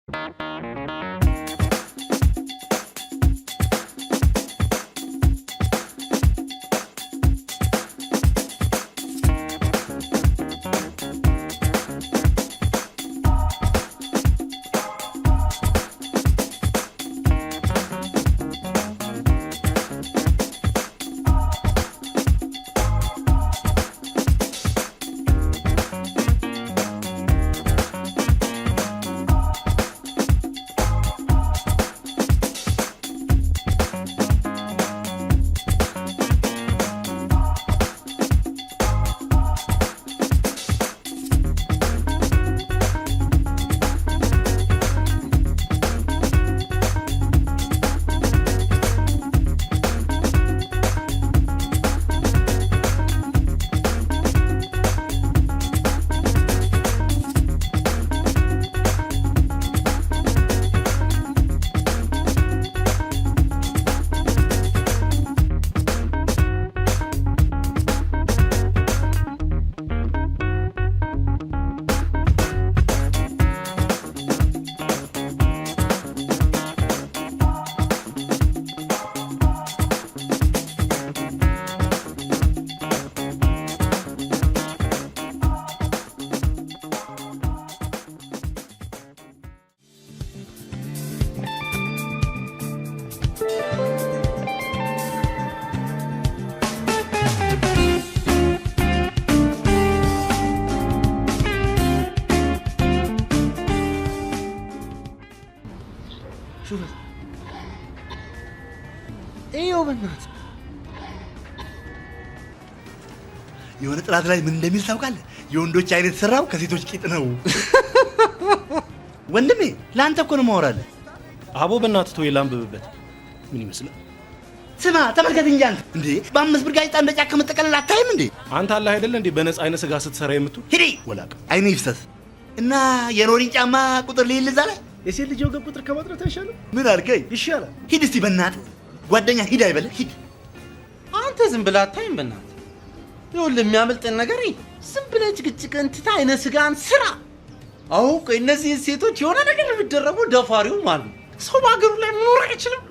شوف ايوه بنات የሆነ ጥራት ላይ ምን እንደሚል ታውቃለህ? የወንዶች አይነት ሰራው ከሴቶች ቂጥ ነው። ወንድሜ ላንተ እኮ ነው ማወራለህ። አቦ በእናትህ ተወው ላንብብበት። ምን ይመስላል? ስማ ተመልከት እንጂ አንተ እንዴ በ5 ብር ጋዜጣ እንደ ጫካ መጠቀለል አታይም እንዴ? አንተ አላህ አይደለ እንዴ በነፃ አይነ ስጋ ስትሰራ የምትው? ሂዲ ወላቅ አይኔ ይፍሰስ እና የኖሪን ጫማ ቁጥር ልይል እዛ ላይ የሴት ልጅ ወገብ ቁጥር ከማጥራት አይሻልም? ምን አልከኝ? ይሻላል። ሂድ እስቲ በእናትህ ጓደኛ ሂድ አይበልህ ሂድ። አንተ ዝም ብለህ አታይም በእናትህ? ይኸውልህ የሚያመልጥን ነገር ዝም ብለህ ጭቅጭቅን ትተህ አይነ ስጋን ስራ። አዎ ቆይ እነዚህ ሴቶች የሆነ ነገር የሚደረጉ ደፋሪው ማለት ሰው በሀገሩ ላይ መኖር አይችልም።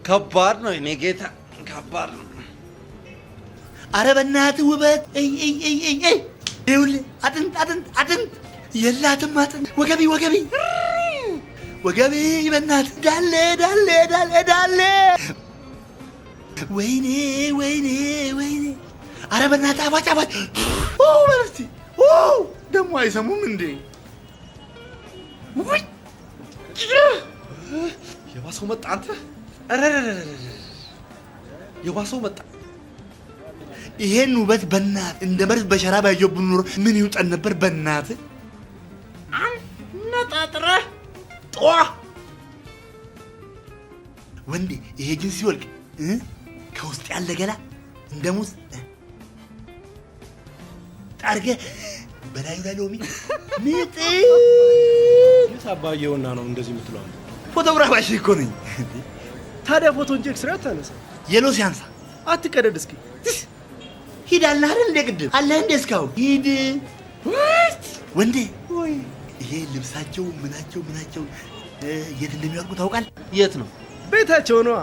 ከባድ ነው የኔ ጌታ ከባድ ነው። ኧረ በእናትህ ውበት ይኸውልህ አጥንት የላትም አጥንት ወገቢ በእናትህ ዳሌ ወይኔ ኧረ በእናትህ አባጭ በለስቲ ደግሞ አይሰሙም እንዴ? የባሰው መጣ አንተ የባሰው መጣ። ይሄን ውበት በእናትህ እንደ መርዝ በሸራ ባይጆብን ኖሮ ምን ይውጠን ነበር በእናትህ። አነጣጥረህ ጧ ወንዴ ይሄ ጅንስ ሲወልቅ ከውስጥ ያለ ገላ እንደ ሙዝ ጠርገህ በላዩ ላይ ሎሚ ምጥ የታባየውና ነው እንደዚህ የምትለው? ፎቶግራፋሽ እኮ ነኝ። ታዲያ ፎቶ እንጂ ኤክስሬ አታነሳ? የሎ ሲያንሳ አትቀደድ እስኪ ሂድ አለ አይደል እንደ ቅድም አለ እንደ እስካሁን ሂድ ወንዴ። ይሄ ልብሳቸው ምናቸው የት እንደሚወርቁ ታውቃለህ? የት ነው ቤታቸው ነው።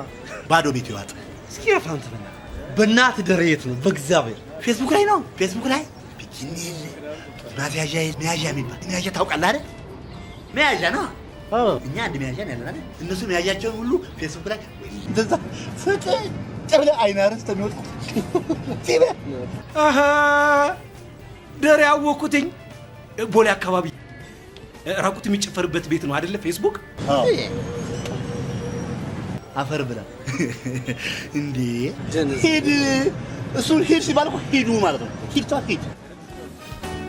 ባዶ ቤት ይዋጥ እስኪ ያፋንተ በእናትህ ደረ የት ነው? በእግዚአብሔር ፌስቡክ ላይ ነው። ፌስቡክ ላይ ቢኪኒ ማስያዣ መያዣ የሚባል መያዣ ታውቃለህ አይደል? መያዣ ነው። እኛ አንድ መያዣ ነው ያለን አይደል? እነሱ መያዣቸውን ሁሉ ፌስቡክ ላይ እንደዛ ፍቅር ጨብለ አይናርስ ተሚወጣ ሲበ ደረ ያወኩትኝ ቦሌ አካባቢ ራቁት የሚጨፈርበት ቤት ነው አይደለ? ፌስቡክ አፈር ብላ እንዴ ሂድ። እሱን ሂድ ሲባል እኮ ሂዱ ማለት ነው። ሂድ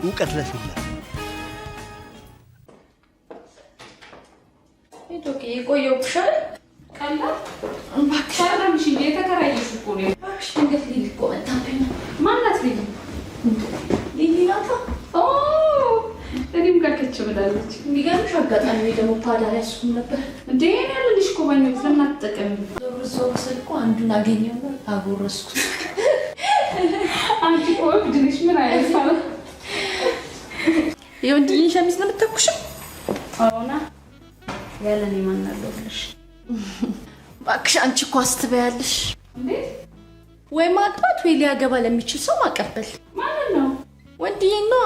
እውቀት ለሽላ ኦኬ የቆየው ኩሻል ካላ ባክሻራምሽ እንደ ተከራየሽ እኮ ነው። ባክሽ ድንገት ልጅ እኮ መጣብኝ። ማናት ልጅ? ሊሊናታ እኔም ጋር ከች ብላለች። የሚገርምሽ አጋጣሚ ደግሞ ፓዳ ላይ እሱም ነበር እንዴ ያለልሽ እኮ ባኛው ለምን አትጠቀሚ? ዞር ስልኩ አንዱን አገኘው አጎረስኩት። አንቺ ቆይ ድንሽ ምን አይልፋል? የወንድ ልጅ ሸሚዝ ነው የምትተኩሽው? አዎና ያለኔ ማን አለውልሽ? እባክሽ አንቺ እኮ አስትበያለሽ። እንዴ ወይ ማግባት ወይ ሊያገባ ለሚችል ሰው ማቀበል ማለት ነው። ወንድዬ ነው።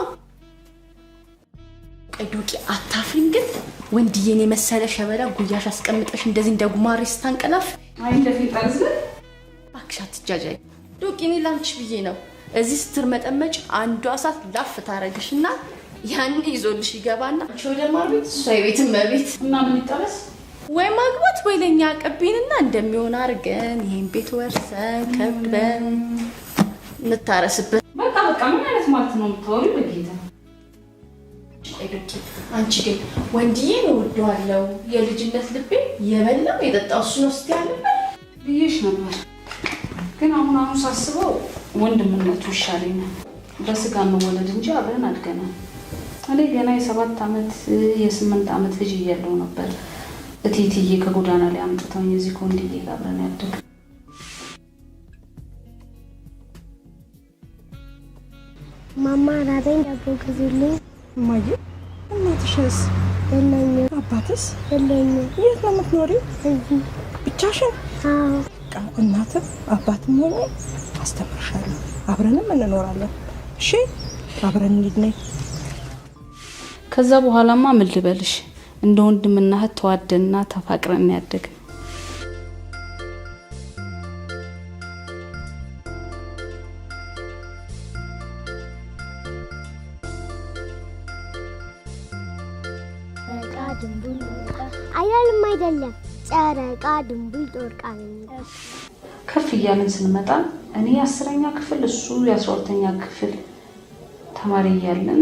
ዶቂ አታፍሪም ግን? ወንድዬን የመሰለ ሸበላ ጉያሽ አስቀምጠሽ እንደዚህ እንደ ጉማሬ ስታንቀላፍ አይ እንደፊጣዝ እባክሽ አትጃጃይ። ዶቂ እኔ ላንቺ ብዬ ነው። እዚህ ስትር መጠመጭ አንዷ ሰዓት ላፍ ታረግሽና ያን ይዞልሽ ይገባና አንቺ ወደ ማርቤት እሷ የቤትም መቤት እና ምን ይጠበስ? ወይ ማግባት ወይ ለኛ ቀቢንና እንደሚሆን አርገን ይሄን ቤት ወርሰን ከበን እንታረስበት። በቃ ምን አይነት ማለት ነው የምትወሪው? በጌታ አንቺ ግን ወንድዬን እወደዋለሁ የልጅነት ልቤ የበላው የጠጣው እሱ ነው ስትያለበት ብዬሽ ነበር። ግን አሁን ሳስበው ወንድምነቱ ይሻለኛል። በስጋ መወለድ እንጂ አብረን አድገናል። እኔ ገና የ7 ዓመት የ8 ዓመት ልጅ እያለሁ ነበር እቴትዬ ከጎዳና ላይ አምጥተውኝ እዚህ ከወንድዬ ጋር አብረን ያደግን። ማማ ራበኝ ዳቦ ግዙልኝ። እማዬ እናትሽስ? የለኝም። አባትስ? የለኝም። የት ነው የምትኖሪው? እዚህ። ብቻሽን? አዎ። እናትም አባትም ሆኜ አስተምርሻለሁ፣ አብረንም እንኖራለን። እሺ አብረን እንሂድ ነይ። ከዛ በኋላማ ምን ልበልሽ እንደ ወንድምና እህት ተዋደንና ተፋቅረን ያደግን። አይደለም ጨረቃ ድንቡል ጦርቃ ነው። ከፍ እያልን ስንመጣ እኔ የ10ኛ ክፍል እሱ የ12ኛ ክፍል ተማሪ እያለን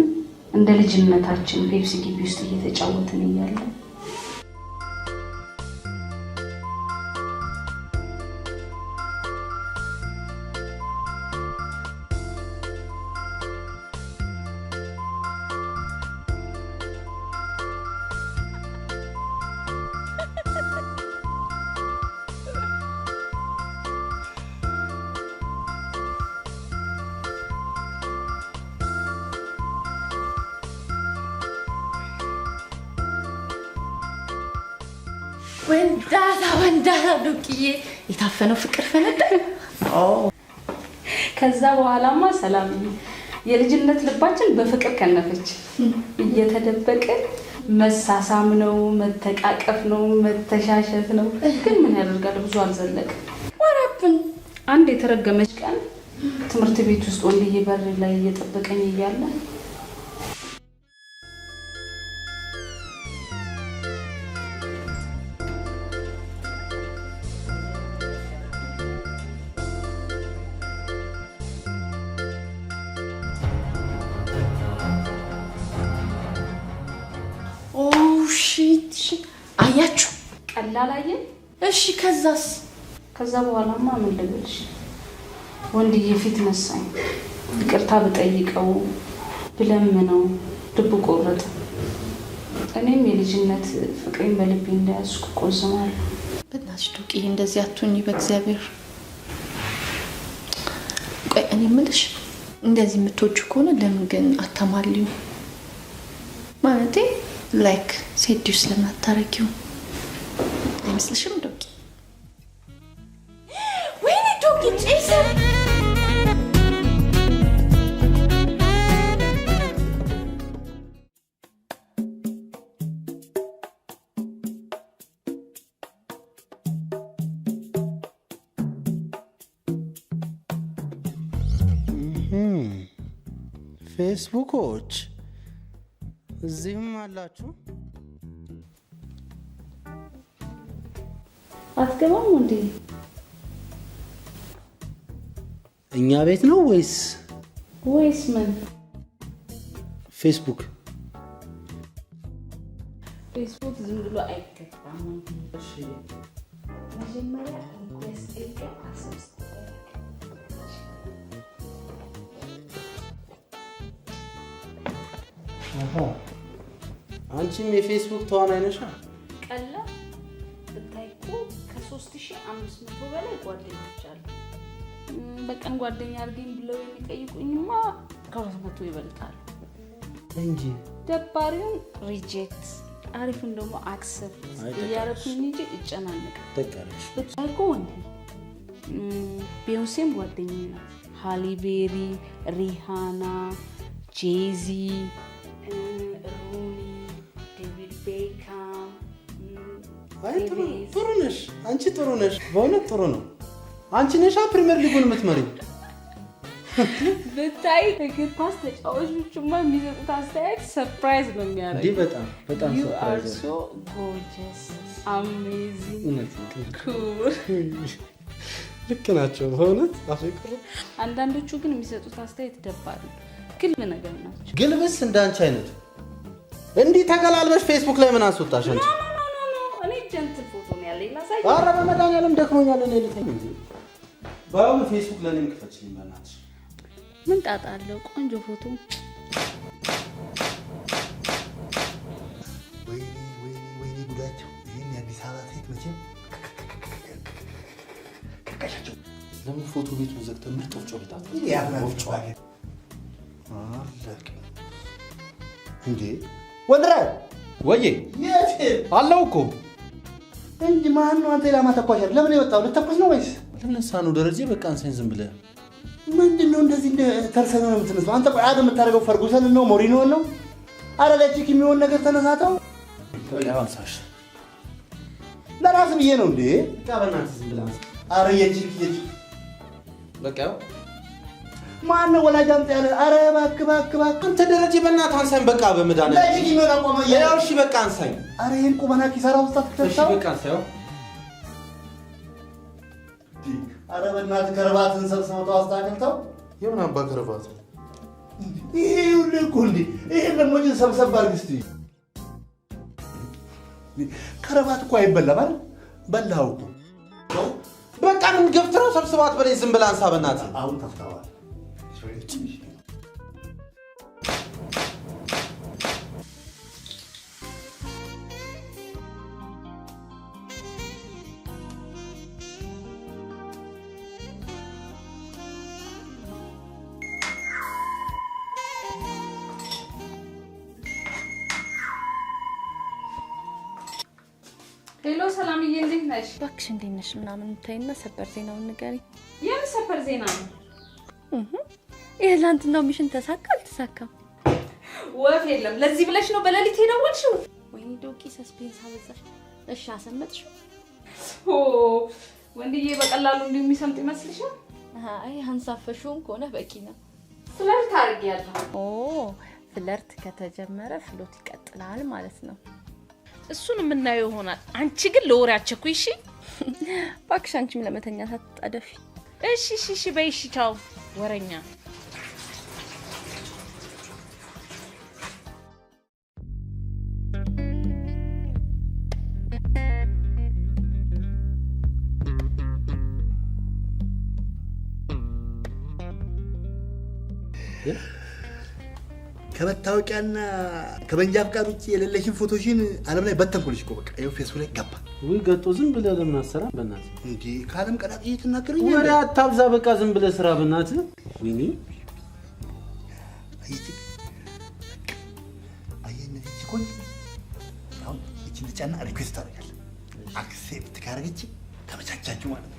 እንደ ልጅነታችን ፔፕሲ ግቢ ውስጥ እየተጫወትን እያለን ወንዳታ ዱቅዬ የታፈነው ፍቅር ፈነዳ። ከዛ በኋላማ ሰላም የልጅነት ልባችን በፍቅር ከነፈች። እየተደበቀን መሳሳም ነው፣ መተቃቀፍ ነው፣ መተሻሸት ነው። ግን ምን ያደርጋል ብዙ አልዘለቀ። ወራብን አንድ የተረገመች ቀን ትምህርት ቤት ውስጥ ወንድዬ በር ላይ እየጠበቀኝ እያለ አያችሁ ቀላል አየን። እሺ ከዛስ? ከዛ በኋላማ ምን ልበልሽ ወንድዬ ፊት ነሳኝ። ይቅርታ ብጠይቀው ብለምነው ልብ ቆረጠ። እኔም የልጅነት ፍቅሬን በልቤ እንዳያስኩ ቆዝማለሁ። በእናትሽ ዱቂ እንደዚህ አትሁኝ በእግዚአብሔር። ቆይ እኔ የምልሽ እንደዚህ የምትወጁ ከሆነ ለምን ግን አታማልዩ? ማለቴ ላይክ ሴዲው ስለማታረጊው አይመስልሽም ዶቂ? ወይኔ ዶቂ ጭሰ ፌስቡኮች እዚህም አላችሁ? አትገባም እንዴ? እኛ ቤት ነው ወይስ ምን? ፌስቡክ ዝም ብሎ አይገባም። እሺ መጀመሪያ ሪኩዌስት ኤልከ አሰብስ አንቺም የፌስቡክ ተዋናይ ነሽ? ቀላ ብታይቁ ከ3500 በላይ ጓደኞች አሉ። በቀን ጓደኛ አድርገኝ ብለው የሚጠይቁኝማ ከ200 ይበልጣሉ። እንጂ ደባሪውን ሪጀክት አሪፉን ደግሞ አክሰፕት እያደረኩኝ እንጂ እጨናነቅ ደቀረሽ ብቻ ወንድ ቢዮንሴም ጓደኛዬ ነው። ሃሊ ቤሪ፣ ሪሃና፣ ጄዚ፣ ሩኒ፣ ዴቪድ ቤካም። አይ ጥሩ ነሽ አንቺ ጥሩ ነሽ በእውነት ጥሩ ነው። አንቺ ነሽ ፕሪሚየር ሊጉን የምትመሪው። ብታይ እግር ኳስ ተጫዋቾችማ የሚሰጡት አስተያየት ሰርፕራይዝ ነው የሚያደርገው። በጣም በጣም you are ሰርፕራይዝ so gorgeous, amazing, እውነት cool። ልክ ናቸው በእውነት አፍቅሩ። አንዳንዶቹ ግን የሚሰጡት አስተያየት ደባሪ ግልብ ነገር ናቸው። ግልብስ እንዳንቺ አይነት እንዲህ ተገላልበሽ ፌስቡክ ላይ ምን አስወጣሽ አንቺ? እኔ ጀንትል ፎቶ ነው ያለኝ ላሳይ። ኧረ በመድኃኒዓለም ደክሞኛል እኔ ልተኝ እንጂ ባይሆን ፌስቡክ ለኔም ክፈችልኝ በእናትሽ። ምን ጣጣ አለው? ቆንጆ ፎቶ። ወይኔ ጉዳቸው! ይህን የአዲስ አበባ ሴት መቼም ከቀሻቸው። ለምን ፎቶ ቤቱን ዘግተን ምርጥ ወፍጮ ቤት እንዴ? ወንድራ ወዬ የት አለው እኮ እንጂ ማን ነው አንተ? ላማ ተኳሻል። ለምን የወጣው? ልተኩስ ነው ወይስ ልነሳ ነው? ደረጀ በቃ አንሳኝ ዝም ብለህ ምንድነው እንደዚህ እንደ ተርሰና ነው የምትነሳው? አንተ ቆይ አደም የምታደርገው ፈርጉሰን ነው ሞሪኖ ነው? አረ ለቺክ የሚሆን ነገር ተነሳተው አንሳሽ ለራስ ብዬ ነው እንዴ? በቃ በእናትህ ዝም ብለህ አረ የቺክ በቃ ማን ነው ወላጅ አምጣ ያለ? አረ እባክህ አንተ ደረጀ በእናትህ አንሳኝ በቃ በመዳን ለቺክ የሚሆን አቋም ያው እሺ በቃ አንሳኝ። አረ ይሄን ቁመና ኪሳራ ውስጥ አትከተው። እሺ በቃ አንሳኝ። አረ በእናትህ ከረባትን ሰብስበው አስተካክልተው። የምን አባ ከረባት ይሄ ሁሉ እኮ እንዴ! ይሄ ደግሞ ግን ሰብሰብ አድርግ እስቲ። ከረባት እኮ አይበላም አይደል? በላው እኮ በቃ ምን ገፍትረው ሰብስባት በላይ ዝም ብለህ አንሳ በእናትህ። አሁን ተፍታዋል። ሄሎ ሰላምዬ፣ እንዴት ነሽ? እባክሽ እንዴት ነሽ ምናምን ታይና ሰበር ዜናውን ንገሪኝ። የምን ሰበር ዜና ነው? የትላንትናው ሚሽን ተሳካ አልተሳካም? ወፍ የለም። ለዚህ ብለሽ ነው በሌሊት የደወልሽው? ወይኔ ዶቂ ሰስፔንስ አበዛሽ። እሺ አሰመጥሽው? ወንድዬ በቀላሉ እንደሚሰምጥ ይመስልሻል? አይ አንሳፈሽውም ከሆነ በቂ ነው። ፍለርት አድርጊያለሁ። ፍለርት ከተጀመረ ፍሎት ይቀጥላል ማለት ነው። እሱን የምናየው ይሆናል። አንቺ ግን ለወሬ አትቸኩይ እሺ? እባክሽ አንቺም ለመተኛት አትጣደፊ። እሺ በይ እሺ። ቻው ወረኛ። ከመታወቂያና ከመንጃ ፍቃድ ውጭ የሌለሽን ፎቶሽን ዓለም ላይ በተንኩልሽ እኮ በቃ ይኸው ፌስቡክ ላይ ገባ። ወይ ገጦ ዝም ብለህ ለምን አሰራ በእናትህ? እንዴ ከዓለም ቀላጥ እየተናገረኝ ወሬ አታብዛ። በቃ ዝም ብለህ ስራ በእናትህ። ወይኔ አየነች ቆይ አሁን እቺን ልጫና ሪኩዌስት አደርጋለሁ። አክሴፕት ካረገች ተመቻቻችሁ ማለት ነው።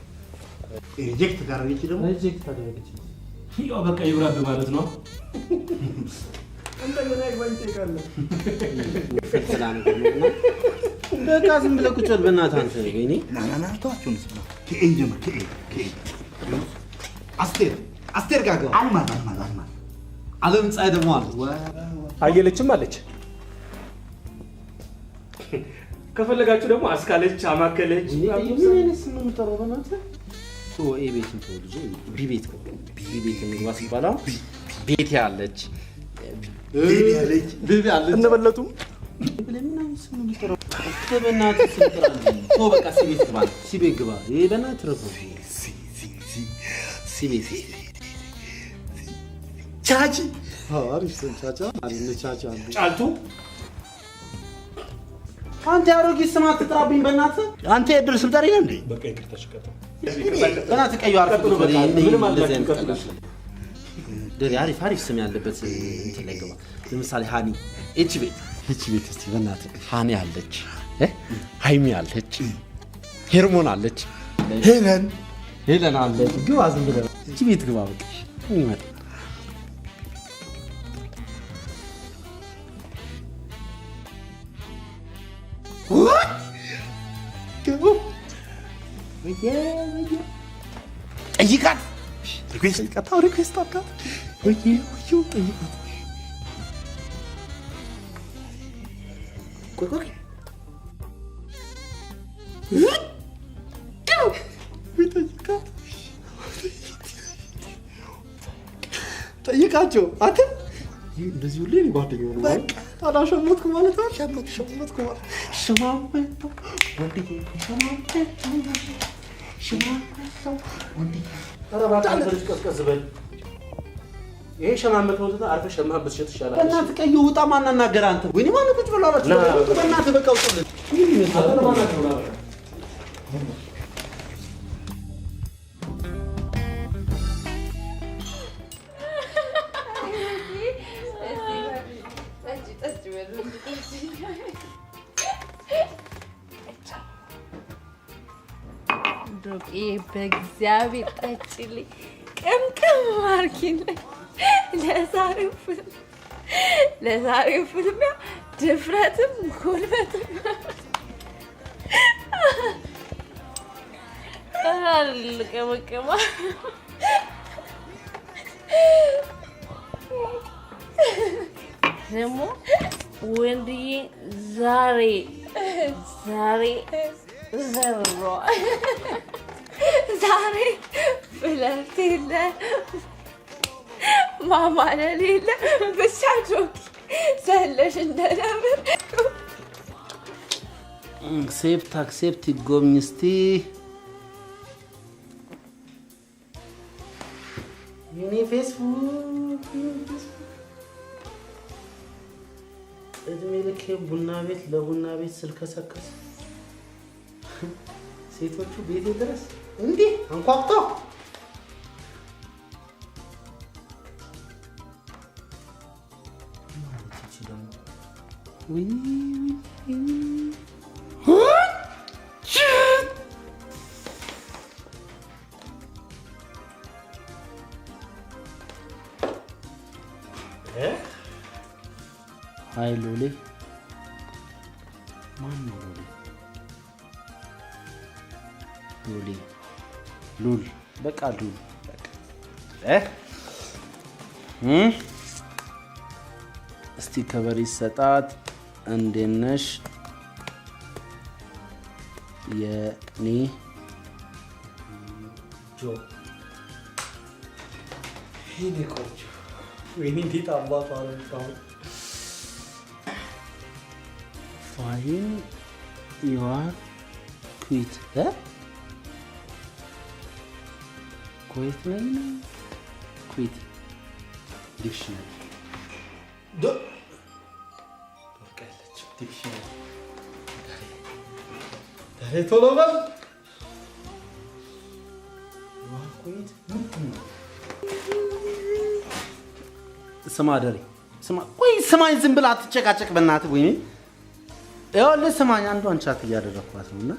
ሪጀክት ካረገች ደግሞ ሪጀክት አደረገች። ያው በቃ ይብራብ ማለት ነው። እንደገና ይጓኝ ትይቃለህ። ፈትላን ነው። በቃ ዝም ብለህ ቁጭ በል በእናትህ አንተ። ወይኔ ናናና ተዋችሁን ስማ። ከኤን ጀምር ከኤን አስቴር ጋር አልማዝ ዓለም ፀሐይ ደግሞ አለ። አየለችም አለች። ከፈለጋችሁ ደግሞ አስካለች፣ አማከለች። ምን አይነት ስም ነው የምጠራው በእናትህ? ኤ ቤትን ተወልጄ ቢ ቤት እንግባ ሲባል አሁን ቤት ያለች ቤቢ አለች እነበለጡ ምን አይነት ስም ነው የምጠራው በእናትህ? ስም ጥራልኝ። በቃ ሲቤት ግባ። ይሄ በእናትህ ረፉ ሲቤት ቻቺ አሪፍ ስም ቻቻ አሪፍ ቻቻ ጫልቱ አንተ አሮጊት ስም አትጥራብኝ በእናትህ። አንተ የድር ስም ጠሪ ነህ እንዴ? በቃ ይቅርታ ሽቀጥ በእናትህ ቀዩ አርፍ ምንም አልላችሁ ቀጥሉ። ደሪ አሪፍ ስም ያለበት እንትን ላይ ገባ። ለምሳሌ ሃኒ ኤች ቤት እቺ ቤት እስቲ በእናትህ ሃኒ አለች ሃይሚ አለች ሄርሞን አለች ሄለን አለች ግባ ዝም ብለህ እቺ ቤት ግባ በቃ ምን ይመጣ ጠይቃት ሪኩዌስት አድርጋት ጠይቃት ቆይ ጠይቃቸው አንተ እንደዚህ ሁሌ ነው ጓደኛው ነው በቃ ታላሸመትኩ ማለት ነው ሸመትኩ ማለት ሽማመቱ ወንድዬ ሽማመቱ ወንድዬ ተረባታ ልጅ ቀስቀስ በል ይሄ ሸማመት ነው ተታ አርፈ ሸማበት ሸት ይሻላል በእናትህ ቀይ ውጣ ማናናገር አንተ ወይኔ ማን ቁጭ ብሎ አላችሁ በእናትህ በቃ ውጡልኝ ዶቄ በእግዚአብሔር ጠጪልኝ ቅምቅም አድርጊልኝ ለዛሬው ፍልሚያ ድፍረትም ጉልበትም አልቀመቀማ ደግሞ ወንድዬ ዛሬ ዘሮ ዛሬ ፍለት የለ ማማለል የለ ብቻ ጆኪ ዘለሽ እንደነበር አክሴፕት ይጎብኝ እስቲ የኔ ፌስቡክ እድሜ ልኬ ቡና ቤት ለቡና ቤት ስልከሰከስ ሴቶቹ ቤቴ ድረስ እንዴ አንኳኩተው ሃይ ሎሌ ማን ነው ሉል በቃ ሉል በቃ እስቲ ከበር ይሰጣት እንዴት ነሽ የኔ ጆ ሄኔ ቆንጆ ወይኔ እንዴት አባቷ ነው ፋይን ዩ አር ኩዊት ኩዊት ነኝ ኩዊት ዲክሽነሪ ወርቃለች ዲክሽነሪ ቶሎ በል ኩዊት ምንድን ነው ስማ ደሬ ስማ ቆይ ስማኝ ዝም ብለህ አትጨቃጨቅ በእናትህ ወይኔ ይኸውልህ ስማኝ አንዷን ቻት እያደረኳት ነውና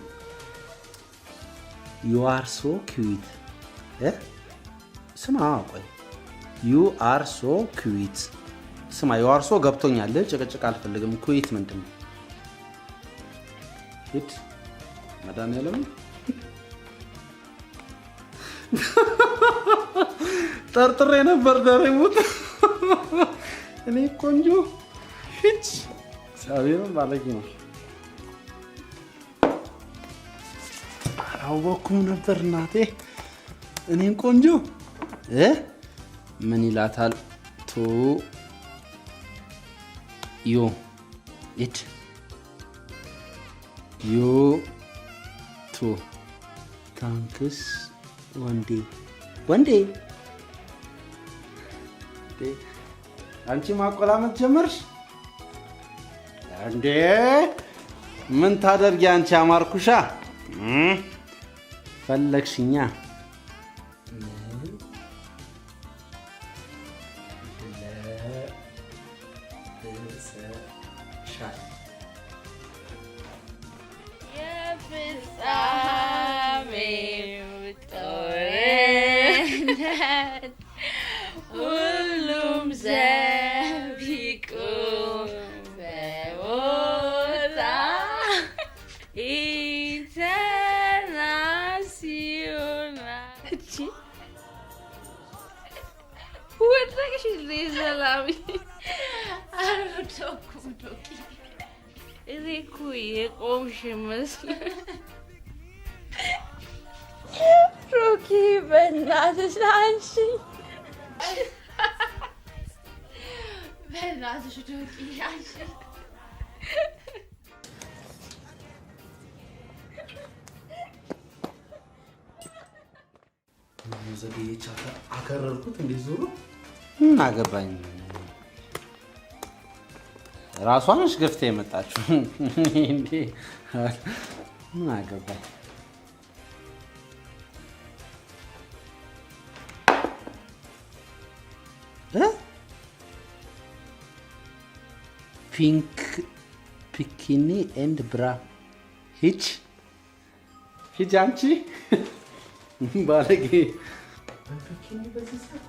you are so cute ስማ ቆይ you are so cute ስማ you are so ገብቶኛል ጭቅጭቅ አልፈልግም ኩዊት ምንድነው ሂድ መድኃኒዓለም ጠርጥሬ ነበር ደሬሙት እኔ ቆንጆ ሂድ ሳቢሮ ባለቂ ነው አላወኩም ነበር እናቴ እኔን ቆንጆ ምን ይላታል ቱ ዩ ኢት ዩ ቱ ታንክስ ወንዴ አንቺ ማቆላመጥ ጀመርሽ እንዴ ምን ታደርጊ አንቺ አማርኩሻ ፈለግሽኛ internacional. ወደቅሽ ሰላም አልወደኩም ዶቂ እኔ እኮ የቆምሽ መስሎኝ ሮኪ በእናትሽ አንቺ በእናትሽ ዶቂ አንቺ ዘዴቻ አከረርኩት እንዴ ዞሮ ምን አገባኝ ራሷንሽ ገፍታ የመጣችው እንዴ ምን አገባኝ ፒንክ ፒኪኒ ኤንድ ብራ ሂች አንቺ ባለጌ ፒኪኒ በዚህ ሰዓት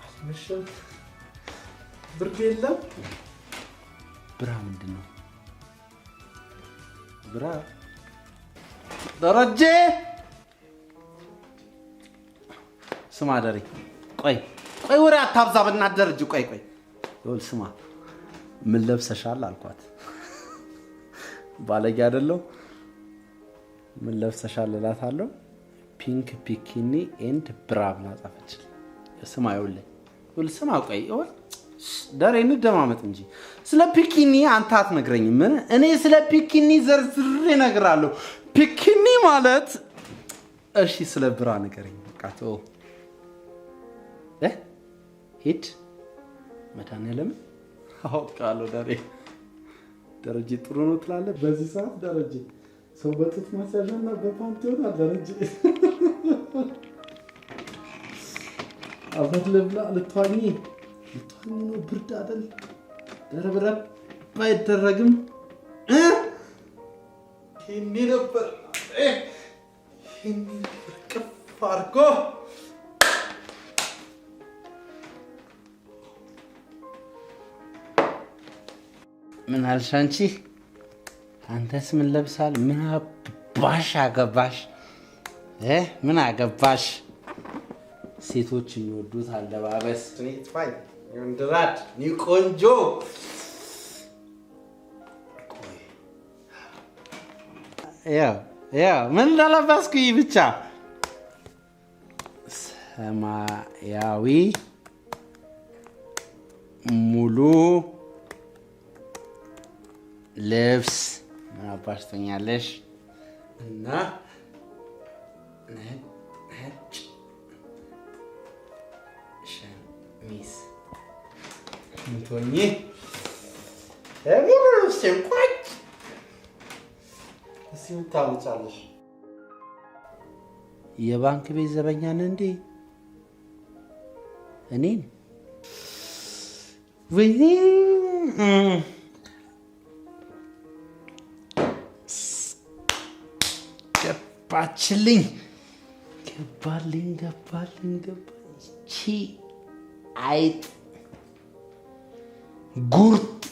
አስመሸም ብርድ የለም ብራ ምንድን ነው ብራ ደረጀ ስማ ደሬ ቆይ ወሬ አታብዛ በእናትህ ደረጀ ቆይ ይኸውልህ ስማ ምን ለብሰሻል አልኳት ባለጌ አይደለሁ ምን ለብሰሻል እላታለሁ ፒንክ ፒኪኒ ኤንድ ብራ ብላ ጻፈችልኝ ስማ ይኸውልህ ስማ ቆይ ደሬ እንደማመጥ እንጂ ስለ ፒኪኒ አንተ አትነግረኝም እኔ ስለ ፒኪኒ ዘርዝሬ እነግርሃለሁ ፒኪኒ ማለት እሺ ስለ ብራ ንገረኝ በቃ ተው ሂድ መድኃኒዓለም አውቃለሁ ደረጀ ጥሩ ነው ትላለህ በዚህ ሰዓት ደረጀ ሰው በጡት ማስያዣና በፓንት ይሆናል ደረጀ አባት ለብላ ልትዋኝ ነው ብርድ አይደል ደረብረብ ባይደረግም ይሄኔ ነበር ቅፍ አድርጎ ምን አልሽ አንቺ አንተስ ምን ለብሳል ምን አባሽ አገባሽ ምን አገባሽ ሴቶች የሚወዱት አለባበስ ስትሪት ፋይት ወንድራድ ኒ ቆንጆ ያ ምን ለለበስኩ ብቻ ሰማያዊ ሙሉ ልብስ ምን አባሽ ትኛለሽ እና ነጭ ሸሚዝ ምቶኝ ሙሉ ልብሴን ቋጭ እስኪ ምታመጫለሽ የባንክ ቤት ዘበኛ ነህ እንዴ እኔን ወይኔ ገባልኝ ቺ አይጥ ጉርጥ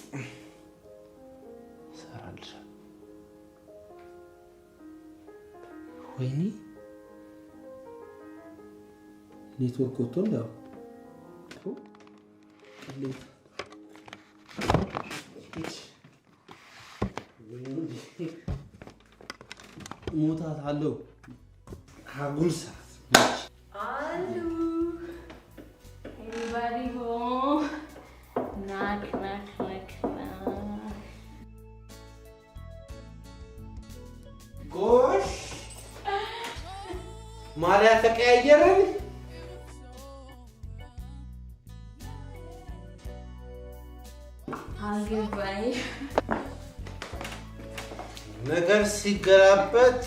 ሰራልሻል ወይኔ ኔትወርክ ወጥቶ ነው ሞታት አለው አጉል ሰዓት አሉ everybody home knock ጎሽ ማሊያ ተቀያየረን አልገባኝ ነገር ሲገራበት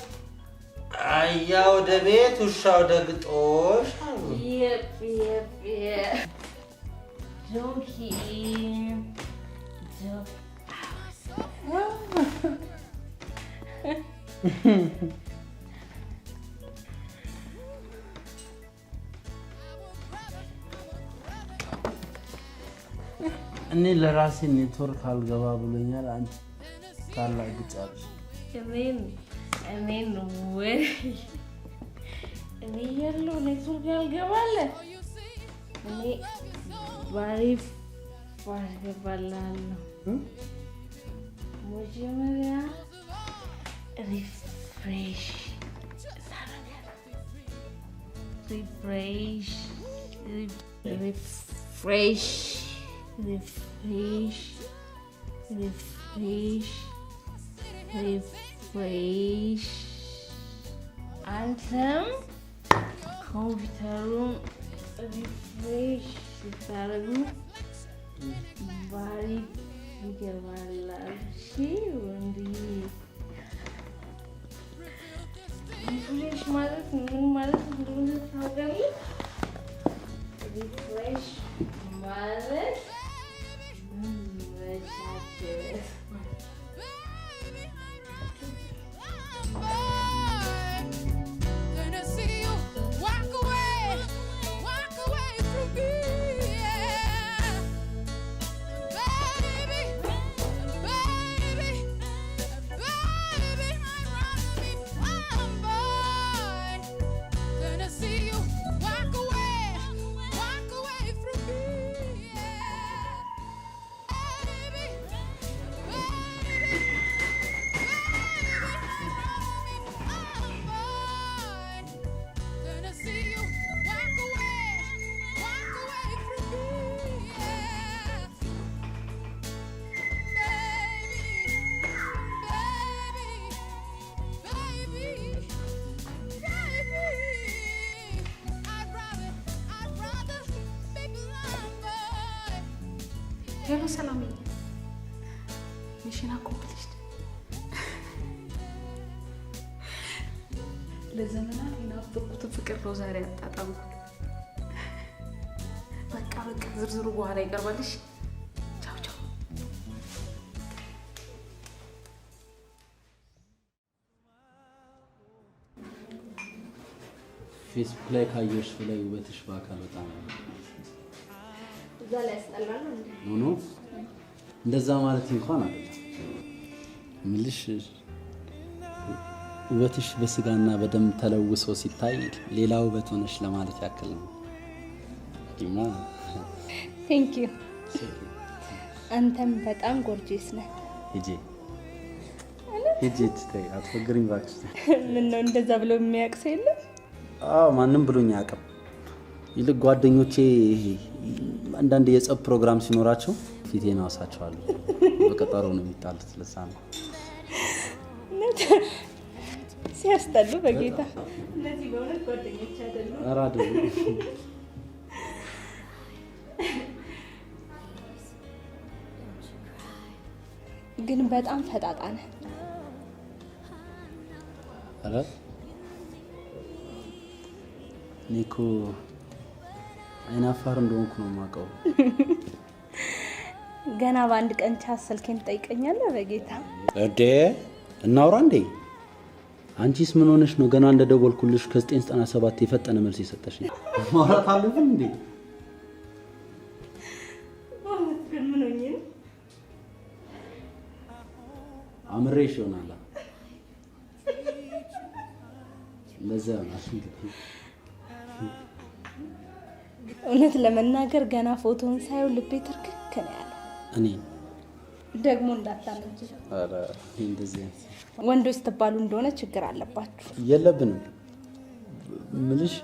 አያ ወደ ቤት ውሻ ወደ ግጦሽ Yep. Donkey. እኔ ለራሴ ኔትወርክ አልገባ ብሎኛል። አንቺ ታላግጫለሽ። እኔን ወይ እኔ ያለው ኔትወርክ ያልገባለ እኔ ባሪፍ ባስገባላለሁ። መጀመሪያ ሪፍሬሽ አንተም ኮምፒውተሩን ሪፍሬሽ ስታደርጉ ባሪፍ ይገባላል። እሺ ወንድዬ፣ ሪፍሬሽ ማለት ምን ማለት እንደሆነ ታውቃለህ? ሪፍሬሽ ማለት መቻቸት። ሄሎ ሰላምዬ፣ ሚሽን አኮምፕሊሽድ። ለዘመናት የናፈቁትን ፍቅር ነው ዛሬ አጣጣምኩት። በቃ ዝርዝሩ በኋላ ይቀርባልሽ። ቻው ቻው። ፌስቡክ ላይ ካየሽ በላይ ውበትሽ በአካል በጣም ነው። እዛ ላይ ያስጠላል እንዴ? ኖ እንደዛ ማለት እንኳን አይደለም። ምልሽ ውበትሽ በስጋና በደም ተለውሶ ሲታይ ሌላ ውበት ሆነሽ ለማለት ያክል ነው። ዲማ ቴንክ ዩ። አንተም በጣም ጎርጂስ ነህ። ሂጂ ተይ፣ አትፈግሪኝ እባክሽ። ምን ነው እንደዛ ብሎ የሚያውቅ ሰው የለም? አዎ ማንም ብሎኝ አያውቅም። ይልቅ ጓደኞቼ አንዳንድ የጸብ ፕሮግራም ሲኖራቸው ፊቴን አውሳቸዋለሁ። በቀጠሮ ነው የሚጣሉት። ለዛ ነው ሲያስጠሉ በጌታ። እነዚህ በእውነት ጓደኞች አይደሉም። ኧረ አይደሉም። ግን በጣም ፈጣጣ ነህ። ኧረ እኔ እኮ አይናፋር እንደሆንኩ ነው የማውቀው። ገና በአንድ ቀን ቻት ስልኬን ትጠይቀኛለህ? በጌታ እዴ እናውራ እንዴ? አንቺስ ምን ሆነሽ ነው ገና እንደደወልኩልሽ ከ997 የፈጠነ መልስ የሰጠሽኝ? ማውራት አለብን እንዴ? ግን ምን ሆኜ ነው? አምሬሽ ይሆናል። ለዛ ነው እውነት ለመናገር ገና ፎቶውን ሳየው ልቤ ትርክክ ነው ያለው። እኔ ደግሞ እንዳታመጪ። ኧረ እንደዚህ ወንዶች ትባሉ እንደሆነ ችግር አለባችሁ። የለብንም። ምልሽ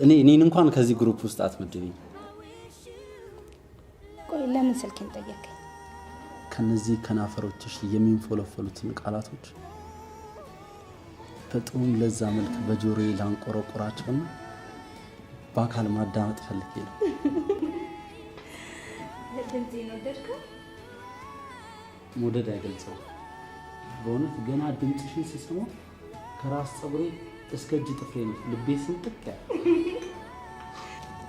እኔን እንኳን ከዚህ ግሩፕ ውስጥ አትመድብኝ። ቆይ ለምን ስልኬን ጠየቀኝ? ከነዚህ ከናፈሮችሽ የሚንፎለፈሉትን ቃላቶች በጥሩም ለዛ መልክ በጆሮዬ ላንቆረቆራቸውና በአካል ማዳመጥ ፈልጌ ነው። ድምጼን ወደድከው? መውደድ አይገልጸው። በእውነት ገና ድምፅሽን ስሰማ ከራስ ፀጉሬ እስከ እጅ ጥፍሬ ነው ልቤ ስንጥቅ ያለ።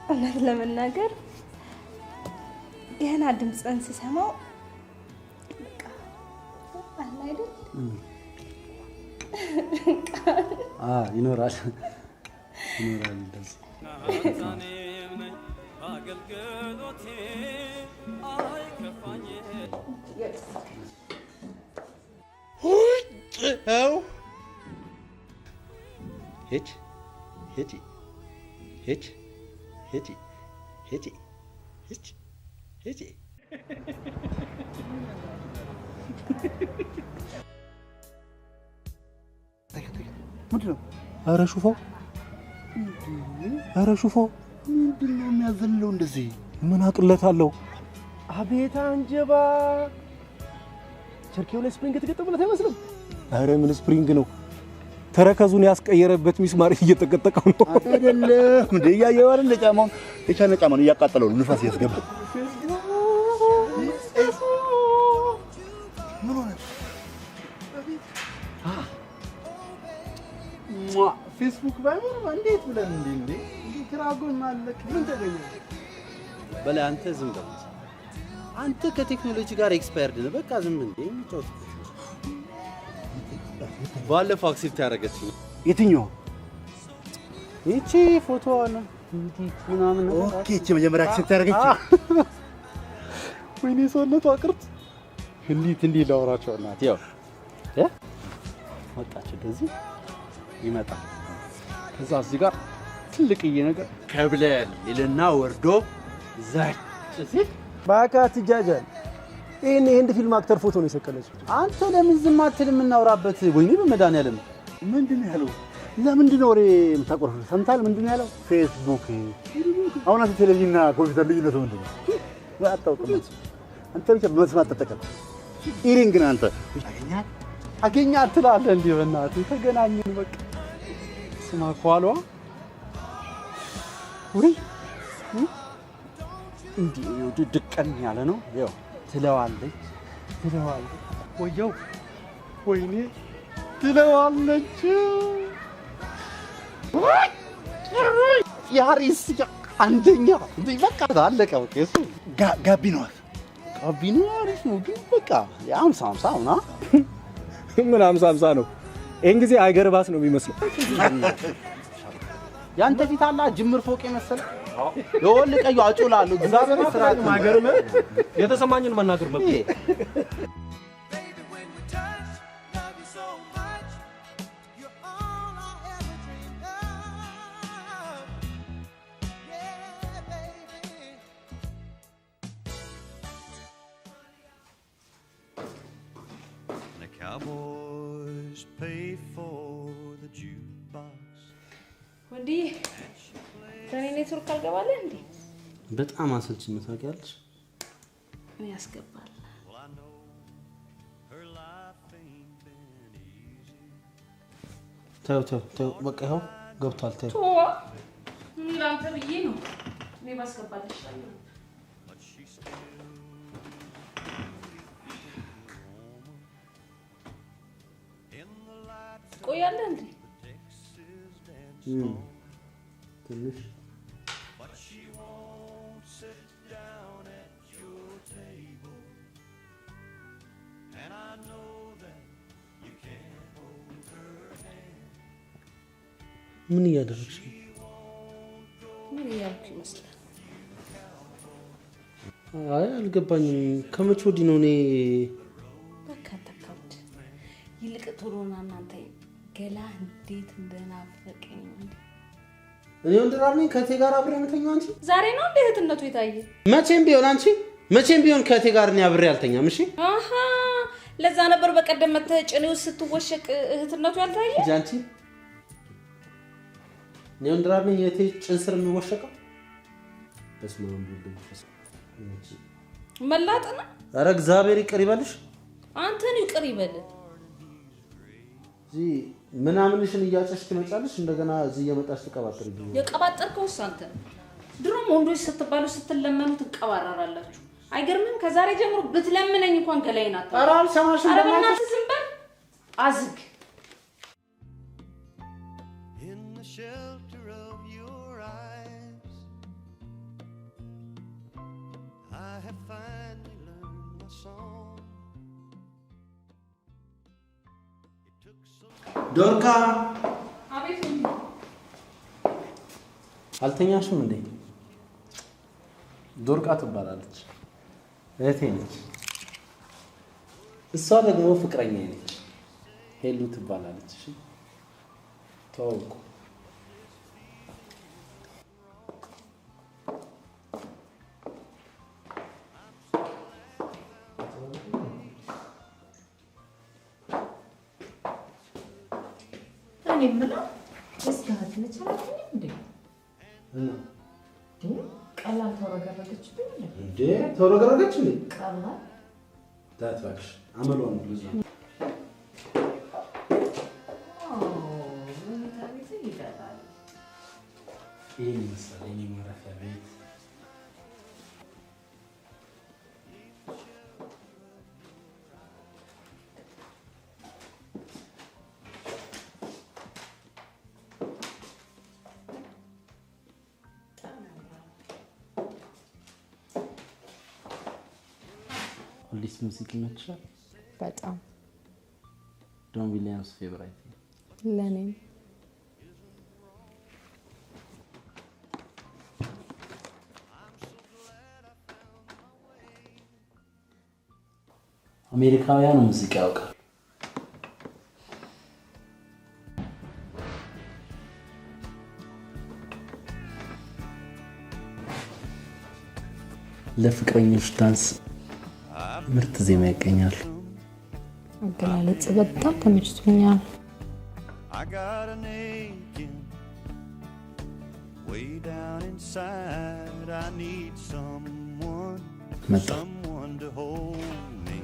እውነት ለመናገር ገና ድምፅን ስሰማው በቃ አለ አይደል? ይኖራል እንደዚህ አው ሄች ሄች ሄች ሄች ሄች ሄች ሄች ምንድነው? ኧረ ሹፈው ኧረ ሹፈው ምንድነው የሚያዘለው እንደዚህ? ምን አቅለታለሁ? አቤት አንጀባ ቸርኬው ላይ ስፕሪንግ የተገጠመለት አይመስልም? ኧረ ምን ስፕሪንግ ነው? ተረከዙን ያስቀየረበት ሚስማር እየተቀጠቀው ነው። አይደለም እንዴ? እያየኸው አይደል? ጫማውን የቻለ ጫማ ነው እያቃጠለው ነው ንፋስ ያስገባ። ምን ሆነ? ፌስቡክ ባይሆን እንዴት ብለን እንዴ ግራጎን ማለክ ምን ተገኘ? በላይ አንተ ዝም በል። አንተ ከቴክኖሎጂ ጋር ኤክስፓየርድ ነህ። በቃ ዝም እንዴ እንጫወት። ባለፈው አክሴፕት ያደረገችኝ የትኛው? ይቺ ፎቶ አለ እንዴ ምናምን ነው። ኦኬ እቺ መጀመሪያ አክሴፕት ያደረገች። ወይኔ ሰውነቷ ቅርት እንዴት ላወራቸው እናት ያው ወጣች እንደዚህ ይመጣል። ከዛ እዚህ ጋር ትልቅዬ ነገር ከብለል ይልና ወርዶ ዛች ሲል ባካ ትጃጃል። ይሄን የህንድ ፊልም አክተር ፎቶ ነው የሰቀለችው። አንተ ለምን ዝም አትልም? እናውራበት። ወይኔ በመድኃኒዓለም ምንድን ነው ያለው? ለምንድን ነው ወሬ የምታቆርፈው? ሰምታል? ምንድን ነው ያለው? ፌስቡክ። አሁን አንተ ቴሌቪዥንና ኮምፒውተር ልዩነቱ ምንድን ነው? አታውቅም። አንተ ብቻ መስማት ተጠቀም። ኢሪንግ ነህ አንተ። አገኛት ትላለህ እንዴ? በእናትህ ተገናኘን በቃ ስማ ኳሏ ወይ እንዴ ድቅን ያለ ነው። ያው ትለዋለች ወየው ወይኔ ትለዋለች። ያሪስ አንደኛ በቃ አለቀ። በቃ እሱ ጋቢ ነው ጋቢኑ አሪፍ ነው ግን በቃ የ50 ና ምን 50 ነው? ይሄን ጊዜ አይገርባስ ነው የሚመስለው። ያንተ ፊት አላ ጅምር ፎቅ መሰለ ይኸውልህ ቀዩ አጩላለሁ እግዚአብሔር ስራት ማገርም የተሰማኝን መናገር መብት Cowboys pay for the jukebox. ወንዲ ከኔ ኔትወርክ አልገባለህ እንዴ? በጣም አሰልች ነው ታውቂያለሽ። ምን ያስገባል? ተው በቃ ይኸው ገብቷል። ተው ምን ላንተ ብዬ ነው እኔ ባስገባልሽ አይደል? ቆያለህ እንዴ? ትንሽ ምን እያደረግሽ ነው? ምን እያልኩ ይመስላል? አይ አልገባኝም። ከመቼ ወዲህ ነው እኔ በቃ ተካውት ይልቅ ቶሎና እናንተ ገላ እንዴት እንደናፈቀኝ እንዴ! እኔ ወንድራር ነኝ ከቴ ጋር አብሬ የምተኛው አንቺ? ዛሬ ነው እንደ እህትነቱ የታየ? መቼም ቢሆን ከቴ ጋር እኔ አብሬ አልተኛም። እሺ አሃ ለዛ ነበር በቀደም መተጨኔው ስትወሸቅ እህትነቱ ያልታየ እንጂ አንቺ እኔ ወንድራር ነኝ የቴ ጭን ስር የሚወሸቀው በስመ አብ ወልድ መንፈስ ቅዱስ መላጥና ኧረ እግዚአብሔር ይቅር ይበልሽ። አንተን ይቅር ይበል። እዚህ ምናምንሽን እያጨሽ ትመጫለሽ እንደገና እዚህ እየመጣሽ ትቀባጥሪኝ። የቀባጠርከውስ አንተ ድሮም ወንዶች ስትባሉ ስትለመኑ ትቀባራራላችሁ። አይገርምም? ከዛሬ ጀምሮ ብትለምነኝ እንኳን ገላይን አታ ኧረ አልሰማሽም። ኧረ በእናትህ ዝም በል አዝግ። In the shelter of your eyes, I have finally learned my song. It took so ዶርካ አቤት አልተኛሽም እንዴ? ዶርቃ ትባላለች፣ እህቴ ነች። እሷ ደግሞ ፍቅረኛዬ ነች። ሄሉ ትባላለች። እሺ ተዋውቁ። እኔ የምለው እስካሁን መቻላችሁ እንዴ? ቀላል ተወረገረገችብኝ እንዴ? ተወረገረገች እንዴ? ቀላል ታጥፋሽ አመሏ ነው ልጅ ይሄን ይመስላል የኔ ማረፊያ ቤት። ሁሌስ ሙዚቃ ይመችሻል? በጣም ዶን ዊሊያምስ ፌቨራይት ለኔም አሜሪካውያን ሙዚቃ ያውቃል። ለፍቅረኞች ዳንስ ምርጥ ዜማ ይገኛል። አገላለጽ በጣም ተመችቶኛል። I got an aching way down inside. I need someone to hold me.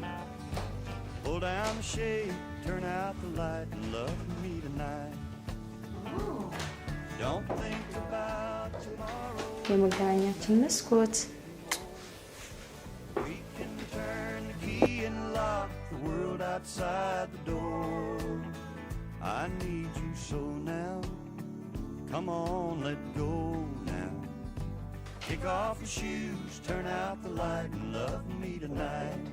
Pull down the shade, turn out the light, and love me tonight. Don't think about tomorrow. የመገናኛችን መስኮት We can turn the key and lock the world outside the door. I need you so now. Come on, let go now. Kick off your shoes, turn out the light, and love me tonight.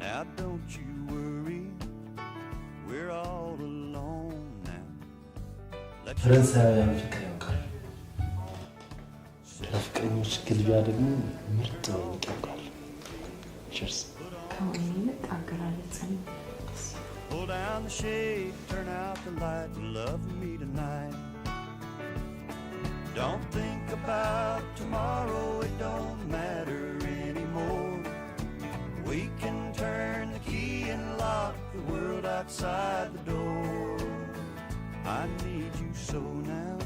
Now don't you worry, we're all alone now. ፈረንሳውያን ፍቅር ያውቃል። ለፍቅረኞች ግልቢያ ደግሞ ምርጥ ወይን ይጠብቃል። ቺርስ። ከወይን ይልቅ አገላለጽ ነው። Pull down the shade, turn out the light, and love me tonight. Don't think about tomorrow, it don't matter anymore. We can turn the key and lock the world outside the door. I need you so now.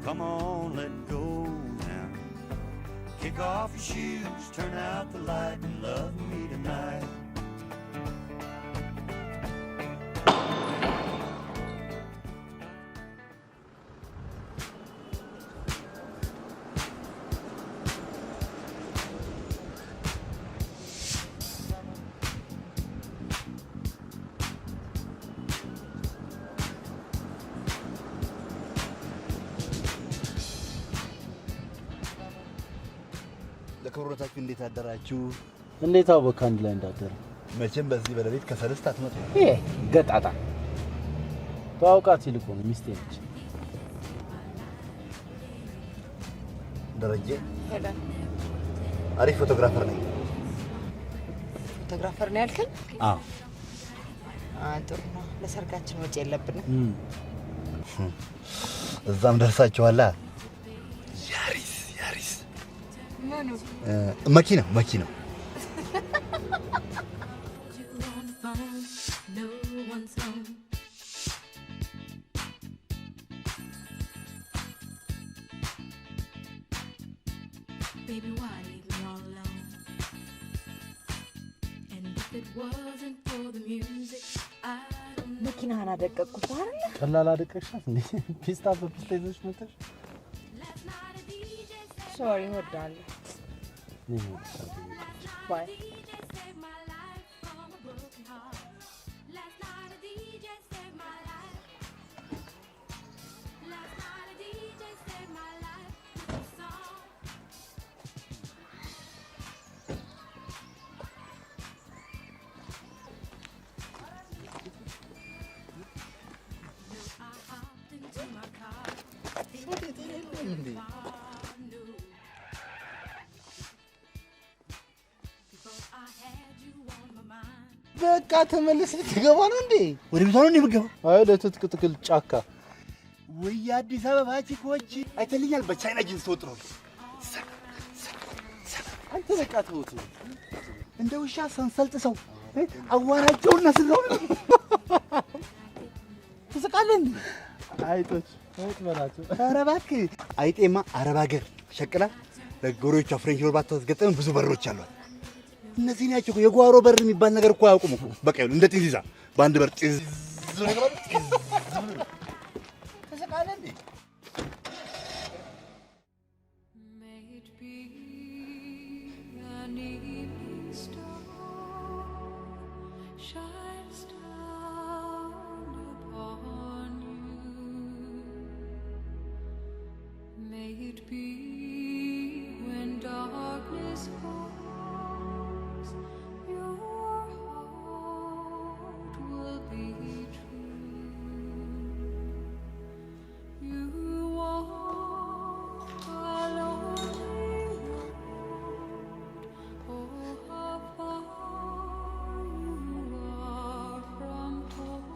Come on, let go now. Kick off your shoes, turn out the light, and love me tonight. ለክብሮታችሁ እንዴት አደራችሁ? እንዴት አወቅ አንድ ላይ እንዳደረ? መቼም በዚህ በሌሊት ከሰለስት አትመጡ። ይሄ ገጣጣ ተዋውቃት። ይልቁን ሚስቴ ነች። ደረጀ አሪፍ ፎቶግራፈር ነኝ። ፎቶግራፈር ነው ያልከኝ? አዎ። ጥሩ ነው። ለሰርጋችን ወጪ የለብንም። እዛም ደርሳችኋላ። ያሪስ ምኑ መኪናው Baby, why leave me all alone? And if it wasn't for the music, I don't know. መኪናህን አደቀቅኩት አይደል? ቀላል አደቀቅሻት እንዴ? ፒስታ በፒስታ ይዘሽ መጣሽ? ሶሪ እወዳለሁ። ባይ Into my car. በቃ ተመለስ ልትገባ ነው እንዴ? ወደ ቤቷ ነው የምትገባው? አይ ለትጥቅ ትግል ጫካ ወይ አዲስ አበባ ቺኮች አይተልኛል በቻይና ጂንስ ወጥረው አንተ በቃ ተውት እንደ ውሻ ሰንሰልጥሰው አዋራቸውና ስለው ትስቃለህ እንዴ? አይጦች በላቸው። ኧረ እባክህ አይጤማ አረብ ሀገር ሸቅላ ለጎሮቿ ፍሬንች ሮል ባታስገጠም ብዙ በሮች አሏት። እነዚህ ናቸው የጓሮ በር የሚባል ነገር እኮ አያውቁም እኮ። በቃ ይሁን እንደ ጢዚዛ በአንድ በር ጢዝ ተሰቃለህ እንዴ? May it be when darkness falls, your heart will be true. You walk a lonely road, oh how far you are from home.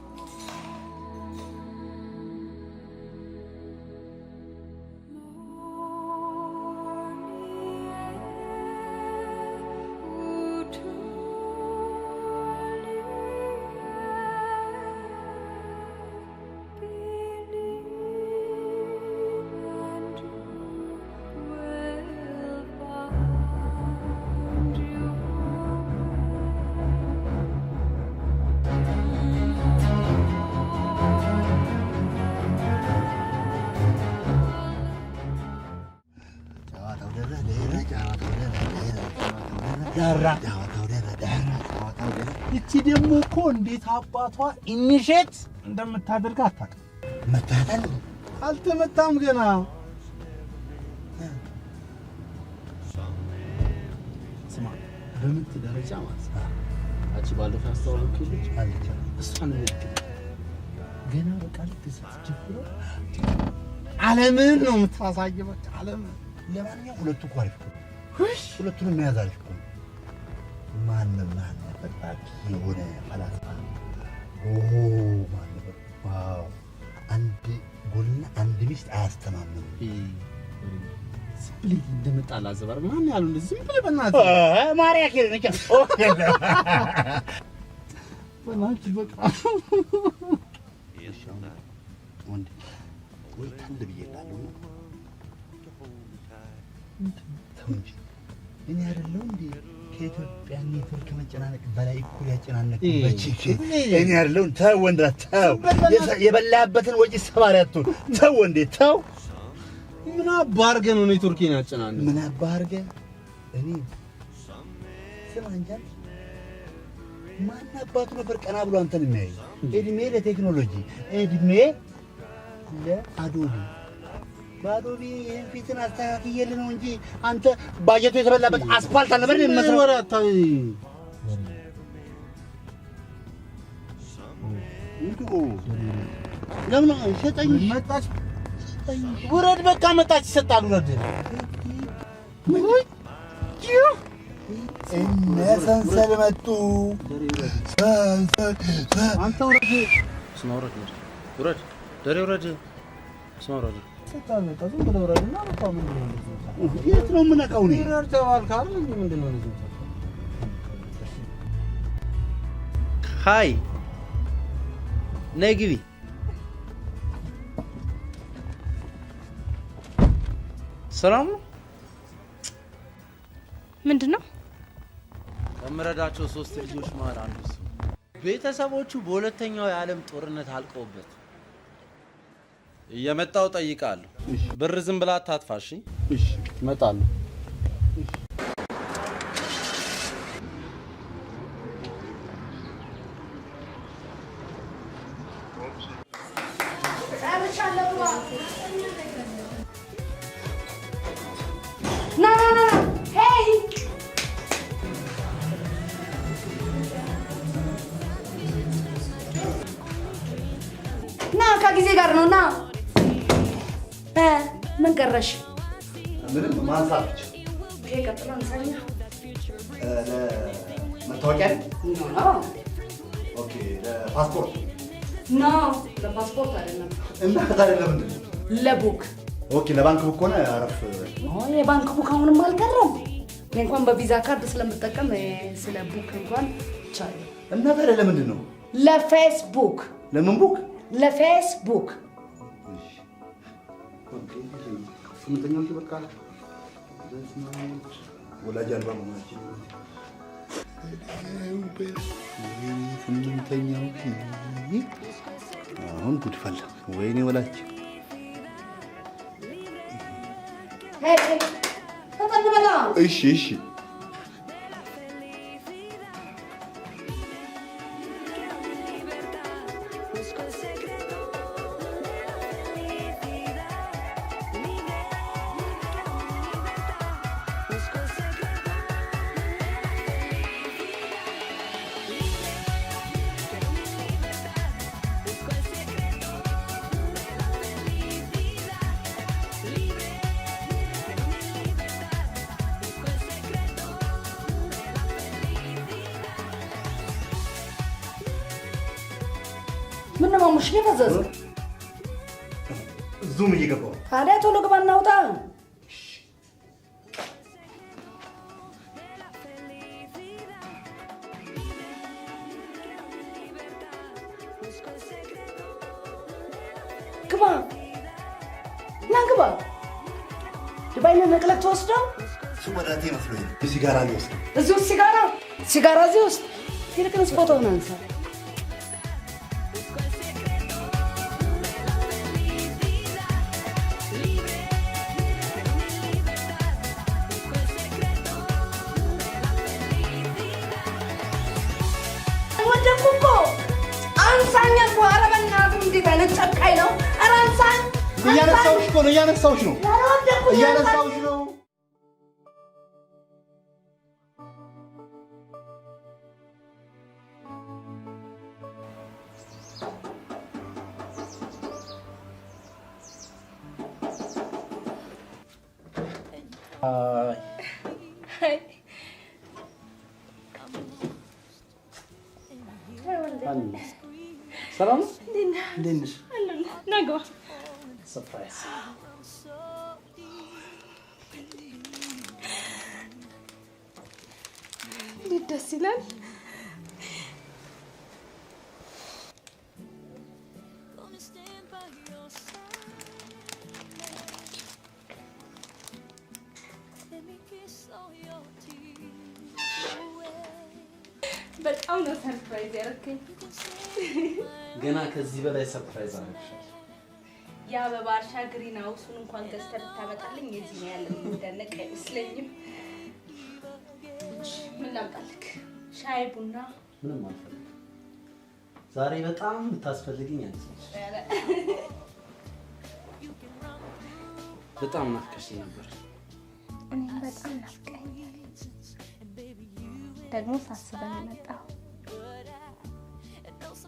እቺ ደግሞ እኮ እንዴት አባቷ ኢኒሼት እንደምታደርግ አታውቅም። መታታል አልተመታም ገና። ስማ በምት ደረጃ ማለት አቺ ባለፈው አስተዋወቅልኝ አለች። እሷን ልክ ገና በቃ ልትሰጥጅብሎ ዓለምን ነው የምታሳየው። በቃ ዓለምን ለማንኛውም ሁለቱ እኮ አሪፍ እኮ ሁለቱንም መያዝ አሪፍ እኮ ማንም በጣም የሆነ ፈላስፋ ዋው አንድ ጎልና አንድ ሚስት አያስተማምንም። ስፕሊት እንደመጣላ ዘባር ማን ያሉ እንደዚህ ዝም ብለህ በእናትህ ማርያ ከለ ነጭ በእናትህ በቃ ወንድ ወይ ታንድ ብዬላለሁ እንጂ እኔ አይደለሁ እንዴ ከኢትዮጵያ ኔትወርክ መጨናነቅ በላይ እኩል ያጨናነቅ በቺክ እኔ አይደለሁ። ተው ወንድራ ተው፣ የበላበትን ወጪ ሰባሪ አትሁን። ተው ወንዴ ተው። ምን አባርገ ነው ኔትወርኬን ያጨናነቅ? ምን አባርገ እኔ ስማ እንጃ ማን አባቱ ነበር ቀና ብሎ አንተን የሚያይ? እድሜ ለቴክኖሎጂ፣ እድሜ ለአዶቢ ባዶቢ ይሄን ፊትን አስተካክየልህ ነው እንጂ አንተ ባጀቱ የተበላበት አስፋልት አልነበር የሚመስለው። ወሬ አታይ ለምን ሸጠኝ መጣች? ውረድ በቃ መጣች ይሰጣል። ውረድ እነ ሰንሰል መጡ። ሰንሰል አንተ ውረድ ስማ፣ ውረድ ውረድ ደሬ ውረድ ስማ፣ ውረድ ዝም ብለህ ውረድና በቃ ምን ነው የት ነው የምነቃው? እኔ ውረድ ተባልክ አይደል? ምንድን ነው ልጅ? ሃይ ነይ ግቢ። ሰላም ነው? ምንድን ነው? ከምረዳቸው 3 ልጆች መሀል አንዱ እሱ ቤተሰቦቹ በሁለተኛው የዓለም ጦርነት አልቀውበት እየመጣው ጠይቃለሁ። ብር ዝም ብላ አታጥፋሽ። እሺ እመጣለሁ። ና ከጊዜ ጋር ነው ና ምን ቀረሽ? ምንም ማንሳት ብቻ። ይሄ ቀጥሎ አንሳኛ። መታወቂያ ኖ ኦኬ። ለፓስፖርት ኖ፣ ለፓስፖርት አይደለም። እና ታዲያ ለምንድን ነው? ለቡክ። ኦኬ ለባንክ ቡክ ሆነ አረፍ። የባንክ ቡክ አሁንም አልቀረም። እኔ እንኳን በቪዛ ካርድ ስለምጠቀም ስለ ቡክ እንኳን ቻለሁ። እና ታዲያ ለምንድን ነው? ለፌስቡክ። ለምን ቡክ? ለፌስቡክ። ስምንተኛው በቃ ወላጅ አልባ መሆናችን ስምንተኛው አሁን ጉድ ፈላ። ወይኔ ወላጅ እሺ እሺ ምን ነው ማሙሽ ገዘዝ ዙም እየገባው ታዲያ ቶሎ ግባ እናውጣ። ግባ ና ግባ። ድባይን ነቅለህ ተወስደው ሱመዳቴ መስሎኝ ሲጋራ ሊወስድ እዚህ ውስጥ ሲጋራ እዚህ ውስጥ ይልቅንስ ፎቶውን አንሳ። እያነሳሁሽ ነው። ሰላም እንዴት ነሽ? ናግባ ሰርፕራይዝ እንዴት ደስ ይላል። በጣም ነው ሰርፕራይዝ ያደረከኝ። ገና ከዚህ በላይ ሰርፕራይዝ አደረግሻል። የአበባ እርሻ ግሪን ሃውሱን እንኳን ገዝተህ ብታመጣልኝ የዚህ ነው ያለው የሚደነቅ አይመስለኝም። ምን ላምጣልክ? ሻይ ቡና? ምንም አልፈልግም። ዛሬ በጣም የምታስፈልግኝ አንቺ ነሽ። በጣም ናፍቀሽኝ ነበር። እኔም በጣም ናፍቀኸኛል። ደግሞ ሳስበን መጣሁ።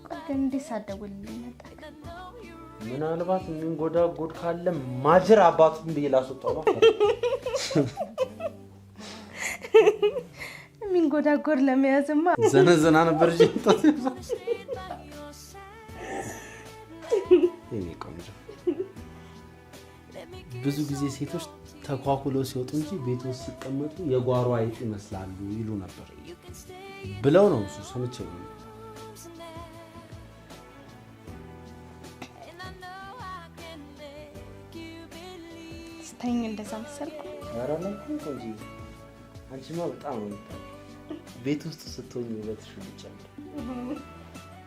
ቆይ ግን እንዴት ሳትደውልልኝ መጣህ? ምናልባት የሚንጎዳጎድ ካለ ማጅር አባቱን ብዬ ላስወጣው ነው። የሚንጎዳጎድ ለመያዝማ ዘነዘና ነበር እንጂ እኔ ቆንጆ። ብዙ ጊዜ ሴቶች ተኳኩለው ሲወጡ እንጂ ቤት ውስጥ ሲቀመጡ የጓሮ አይጥ ይመስላሉ ይሉ ነበር ብለው ነው እሱ ሰምቼ ነው። ስተኝ እንደዛ መሰልኩ። ኧረ ለምን ቆንጆ፣ አንቺማ በጣም ነው የምታምሪው። ቤት ውስጥ ስትሆኚ ውበትሽ ይጨምራል።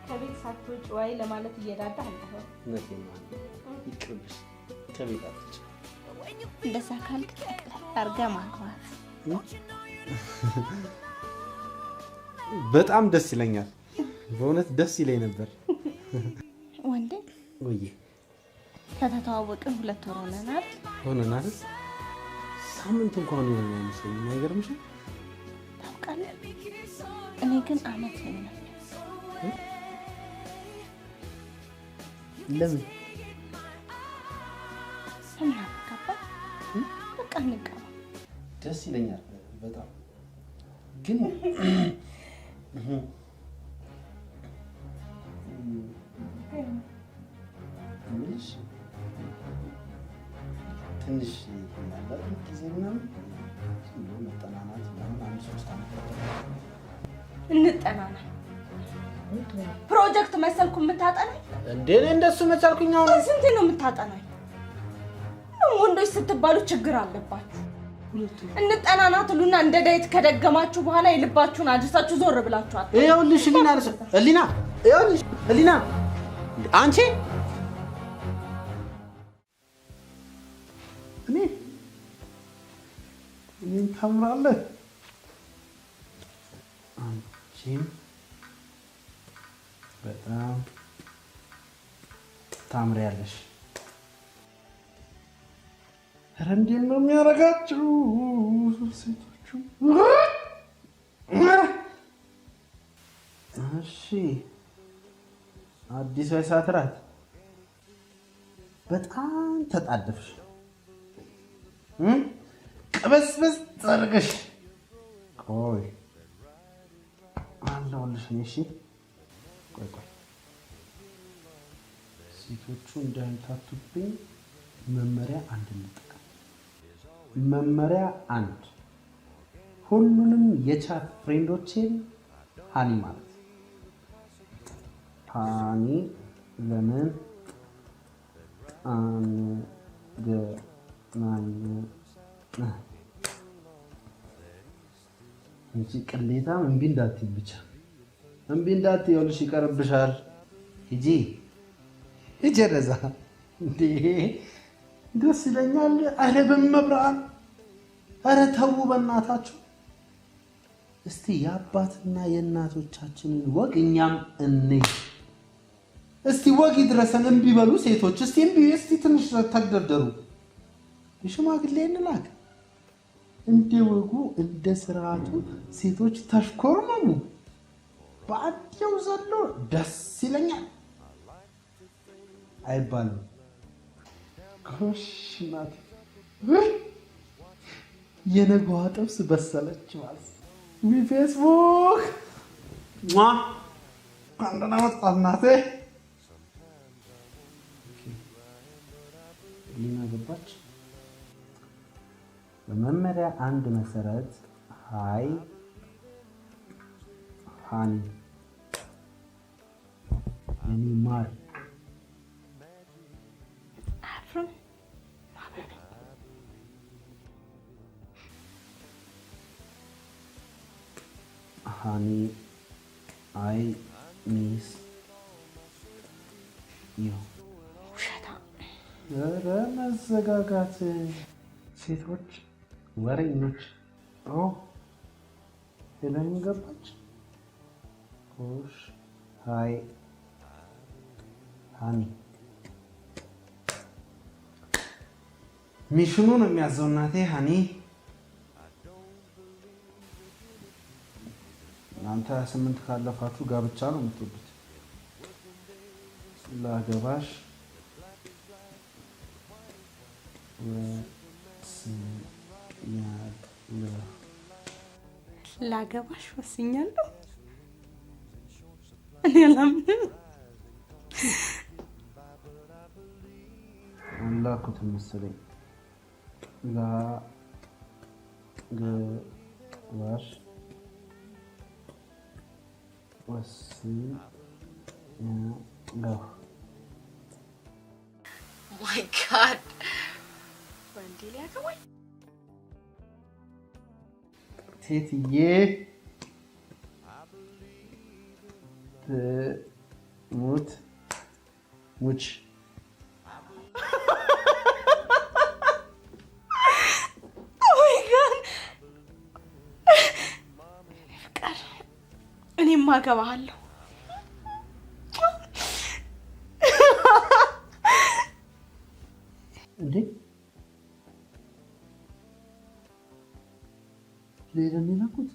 ከቤት ሳትወጪ ዋይ ለማለት እየዳዳህ አልተኸው። እውነቴን ነው። ይቅርብሽ፣ ከቤት አትወጪ። እንደዛ ካልክ ጠቅለል አድርገህ ማግባት በጣም ደስ ይለኛል። በእውነት ደስ ይለኝ ነበር። ወንዴ ወይ ከተተዋወቅን 2 ወር ሆነናል። ሆነናል። ሳምንት እንኳን ነው የሚመስለኝ። አይገርምሽም? ታውቃለህ፣ እኔ ግን አመት ነው። ለምን? እና ካባ በቃ እንቀባ ደስ ይለኛል በጣም ግን ትንሽ ማለት ጊዜ ምናምን መጠናናት ምናምን አንድ 3 ዓመት እንጠናና ፕሮጀክት መሰልኩ የምታጠናኝ እንዴ እኔ እንደሱ መቻልኩኝ ነው ስንት ነው የምታጠናኝ ወንዶች ስትባሉ ችግር አለባችሁ እንጠናና ትሉና እንደ ዳይት ከደገማችሁ በኋላ የልባችሁን አድርሳችሁ ዞር ብላችኋል ይኸውልሽ ሊና አንቺ እኔን ታምራለህ አንቺም በጣም ታምሪያለሽ ኧረ እንዴት ነው የሚያረጋችሁ ሴቶቹ እሺ አዲስ ወይሳትራት በጣም ተጣደፍሽ ቀበስበስ ጸርገሽ ቆይ አለሁልሽ እሺ ቆይ ሴቶቹ እንዳይታቱብኝ መመሪያ አንድ እንጠቀም መመሪያ አንድ ሁሉንም የቻት ፍሬንዶቼን ሃኒ ማለት ሃኒ ለምን አንገናኝም እንጂ ቅሌታም እምቢ እንዳትይ ብቻ እምቢ እንዳትይ ይኸውልሽ ይቀርብሻል ሂጂ እጀረዛ እንዴ ደስ ይለኛል ኧረ በመብራን ኧረ ተው በእናታችሁ እስቲ የአባትና የእናቶቻችንን ወግ እኛም እንይ እስቲ ወግ ይድረሰን እምቢ በሉ ሴቶች እስቲ እምቢ እስቲ ትንሽ ተደርደሩ የሽማግሌ እንላክ እንደ ወጉ እንደ ስርዓቱ ሴቶች ተሽኮርመሙ ባዲው ዘሎ ደስ ይለኛል አይባልም ጎሽ ናት የነገዋ ጥብስ በሰለች ማለት ፌስቡክ አንደና ወጣት ናቴ ሊና ገባች በመመሪያ አንድ መሰረት ሃይ ሃኒ የኔ ማር honey I miss you ኧረ መዘጋጋት ሴቶች ወሬኞች ሄለን ገባች ጎሽ ሃይ ሃኒ ሚሽኑ ነው የሚያዘው እናቴ ሃኒ እናንተ 28 ካለፋችሁ ጋብቻ ነው የምትወዱት ላገባሽ ላገባሽ ወስኛለሁ እኔ አላምንም አላኩት መሰለኝ ላገባሽ ወስኛለሁ My God. ወንዴ ሊያገባኝ ቴትዬ ሙት ሙች እኔም አገባሃለሁ እንዴ ሌላም ይላኩት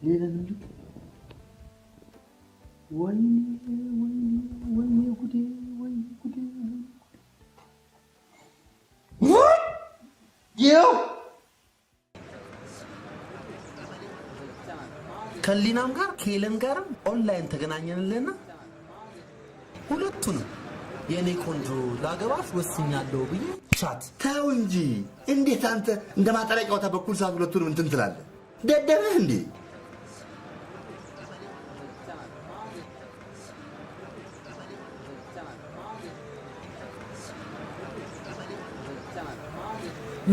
ሌላም ልክ ወይኔ ጉዴ ይኸው ከሊናም ጋር ከሄለን ጋርም ኦንላይን ተገናኘንልና ሁለቱንም የኔ ቆንጆ ላገባሽ ወስኛለሁ ብዬ ቻት። ተው እንጂ እንዴት አንተ እንደ ማጠረቂያው በኩል ሰዓት ሁለቱንም እንትን ትላለህ? ደደብህ እንዴ?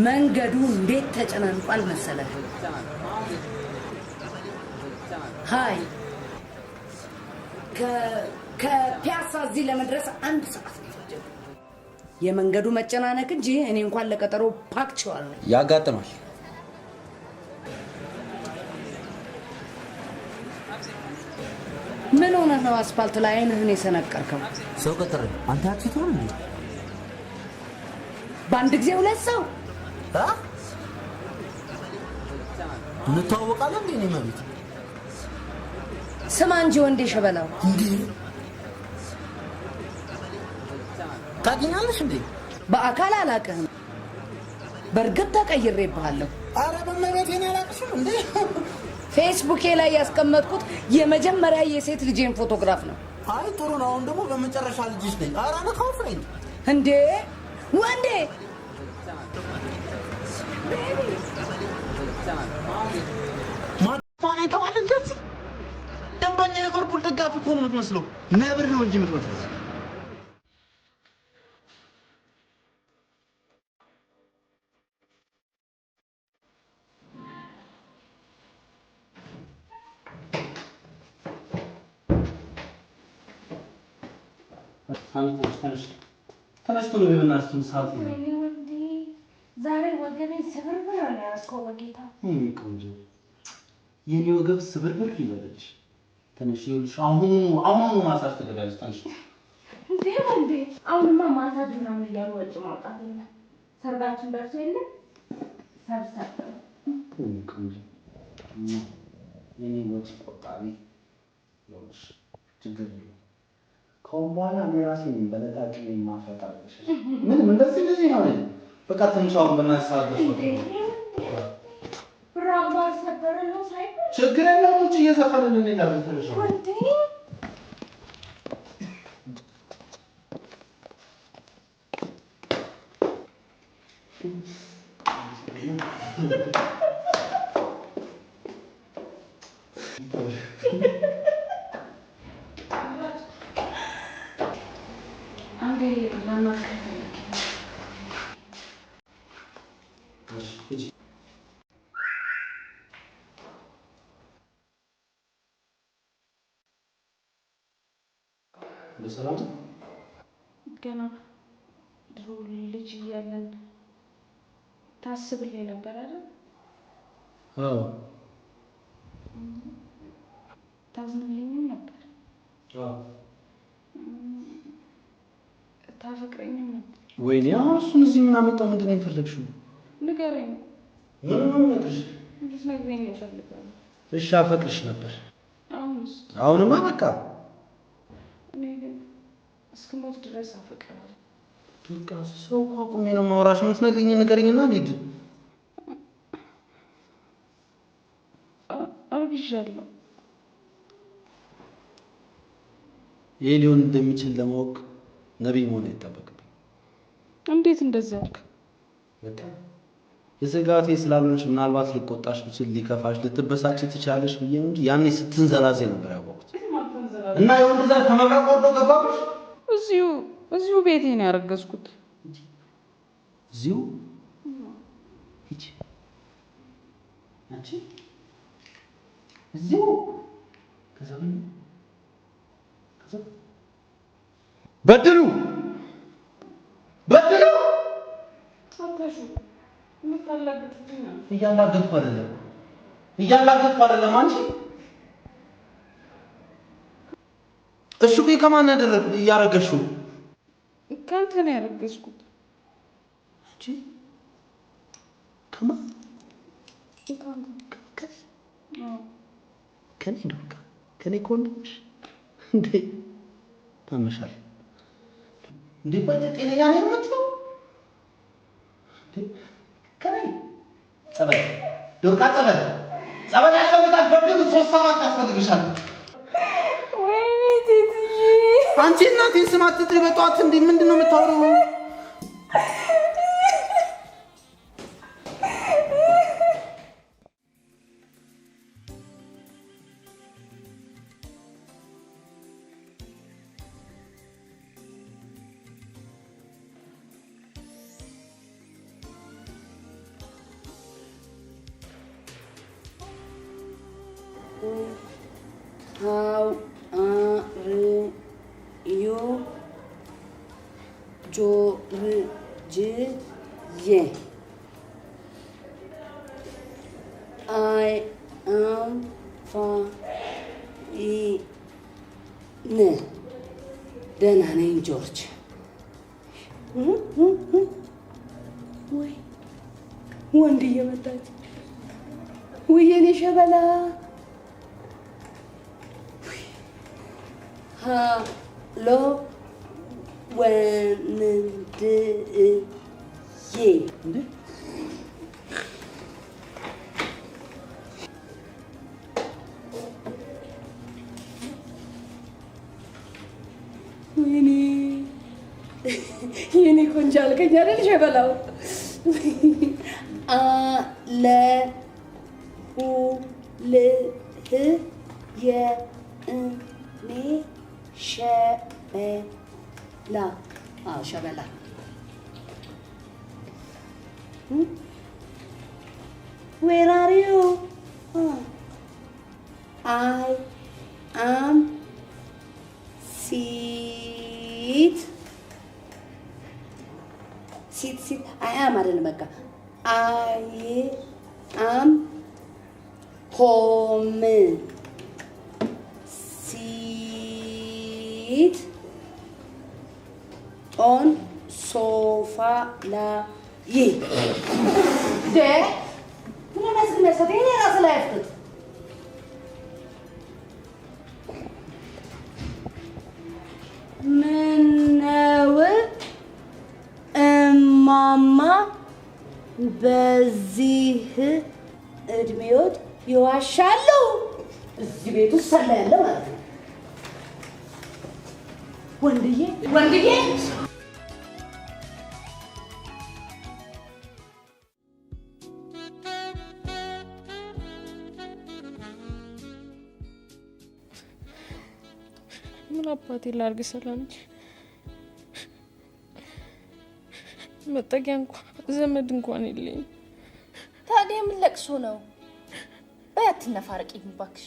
መንገዱ እንዴት ተጨናንቋል መሰለህ? ሃይ ከፒያሳ እዚህ ለመድረስ 1 ሰዓት ነው የፈጀው። የመንገዱ መጨናነቅ እንጂ እኔ እንኳን ለቀጠሮ ፓክቸዋል። ያጋጥማል። ምን ሆነ ነው አስፋልት ላይ አይንህን የሰነቀርከው? ሰው ቀጠረ። አንተ አትተው እንዴ? በአንድ ጊዜ 2 ሰው እንተዋወቃለን እንዴ? እኔ ማለት ስማ እንጂ ወንዴ ሸበላው እንዴ ታገኛለሽ እንዴ? በአካል አላውቅህም። በእርግጥ ተቀይሬብሃለሁ። አረ በመቤቴ ነው ያላቅሽም እንዴ? ፌስቡኬ ላይ ያስቀመጥኩት የመጀመሪያ የሴት ልጄን ፎቶግራፍ ነው። አይ ጥሩ ነው። አሁን ደግሞ በመጨረሻ ልጅሽ ነኝ። አረ ነው ካፍረኝ እንዴ ወንዴ ማን ተዋል እንደዚህ ደንበኛ የሊቨርፑል ደጋፊ እኮ ነው የምትመስለው። ነብር ነው እንጂ የምትመስለው። ተነስቶ ነው የምናስተም ሰዓት ነው። ዛሬ ወገኔ ስብርብር ነው ያስኮ በጌታ ቆንጆ የኔ ወገብ ስብርብር ይበልሽ። ተነሽ ይልሽ አሁን ማሳጅ ተገዳለሽ። ተነሽ እንዴ አሁንማ ማሳጅ ምናምን እያሉ ወጭ ማውጣት የለም። ሰርጋችን ደርሶ የለ ሰርሰጥ ቆንጆ የኔ ወጭ ቆጣቢ ይልሽ ችግር የለም። ከአሁን በኋላ እኔ ራሴ ነኝ በለጣቂ የማፈጣልሽ። ምንም እንደዚህ ነው አይደል? በቃ ትንሽ አሁን በእናትሽ ብራባ ሰበረ ነው ሳይሆን ችግር የለውም። ውጭ እየዘፈንን እንሄዳለን። ትንሽ ወንዴ አንዴ ለማከለ በሰላም ገና ድሮ ልጅ እያለን ታስብልኝ ነበር አይደል? አዎ ታዝንልኝም ነበር። አዎ ታፈቅረኝም ነበር። ወይኔ እሱን እዚህ ምን አመጣው? ምንድን ነው የፈለግሽው? ንገረኝ። ምን ነው ነገርሽ? እንድትነግረኝ እፈልጋለሁ። እሺ አፈቅርሽ ነበር። አሁንስ? አሁንማ በቃ እኔ ግን እስክሞት ድረስ አፈቅራለሁ። በቃ ሰው አቁሜ ነው የማወራሽ። የምትነግሪኝ ንገሪኝና ልሂድ። አውግዣለሁ። ይሄ ሊሆን እንደሚችል ለማወቅ ነቢይ መሆን አይጠበቅብኝ። እንዴት እንደዚህ አልክ? በቃ የስጋቴ ስላልሆንሽ ምናልባት ልቆጣሽ ብችል ሊከፋሽ ልትበሳጭ ትችላለሽ ብዬ እንጂ ያኔ ስትንዘላዜ ነበር ያወቅሁት። እና የወንድ ዘር ከመብረቅ ወርዶ ገባብሽ? እዚሁ ቤቴ ነው ያረገዝኩት። እዚሁ ሂጂ አንቺ እዚሁ ከዘመን በድሉ አታሹ ምታላግጥኛ እያላገጥኩ አይደለም አንቺ እሱ ከማን ያደረግ እያረገሽው? ከአንተ ነው ያረገዝኩት። አንቺ ከማን ከኔ ነው ከኔ ኮንዶሽ እንዴ ታመሻል እንዴ? ቆይ ጤነኛ ነኝ የምትለው እንዴ? ከኔ ዶርቃ ጸበል ያስፈልጋል። በድግ 3 ሰዓት ያስፈልግሻል። ወይኔ ቴትዬ አንቺ እናቴን ስም አትጥሪ በጠዋት እንዴ! ምንድን ነው የምታወራው? How are you? Georgie. I am fine. ደህና ነኝ ጆርጅ። ወይ ወንድ እየመጣች ወይ የኔ ሸበላ ሃሎ ወንድዬ እንዴ የኔ ቆንጆ አልከኝ አይደል ሸበላው? የእኔ ሸበላ ሸበላ Where are you? I am sit. I am አይደለም በቃ I am home. Sit on sofa ላይ ምን መስመሰት እኔ ራስ ላይ አፍጥጥ ምነው እማማ በዚህ እድሜዎት ይዋሻሉ? እዚህ ቤት ውስጥ ሰላ ያለ ማለት ነው። ወንድዬ ምን አባቴ ላድርግ? ሰላም መጠጊያ እንኳን ዘመድ እንኳን የለኝም። ታዲያ ምን ለቅሶ ነው? በያት ነፋርቂ እባክሽ።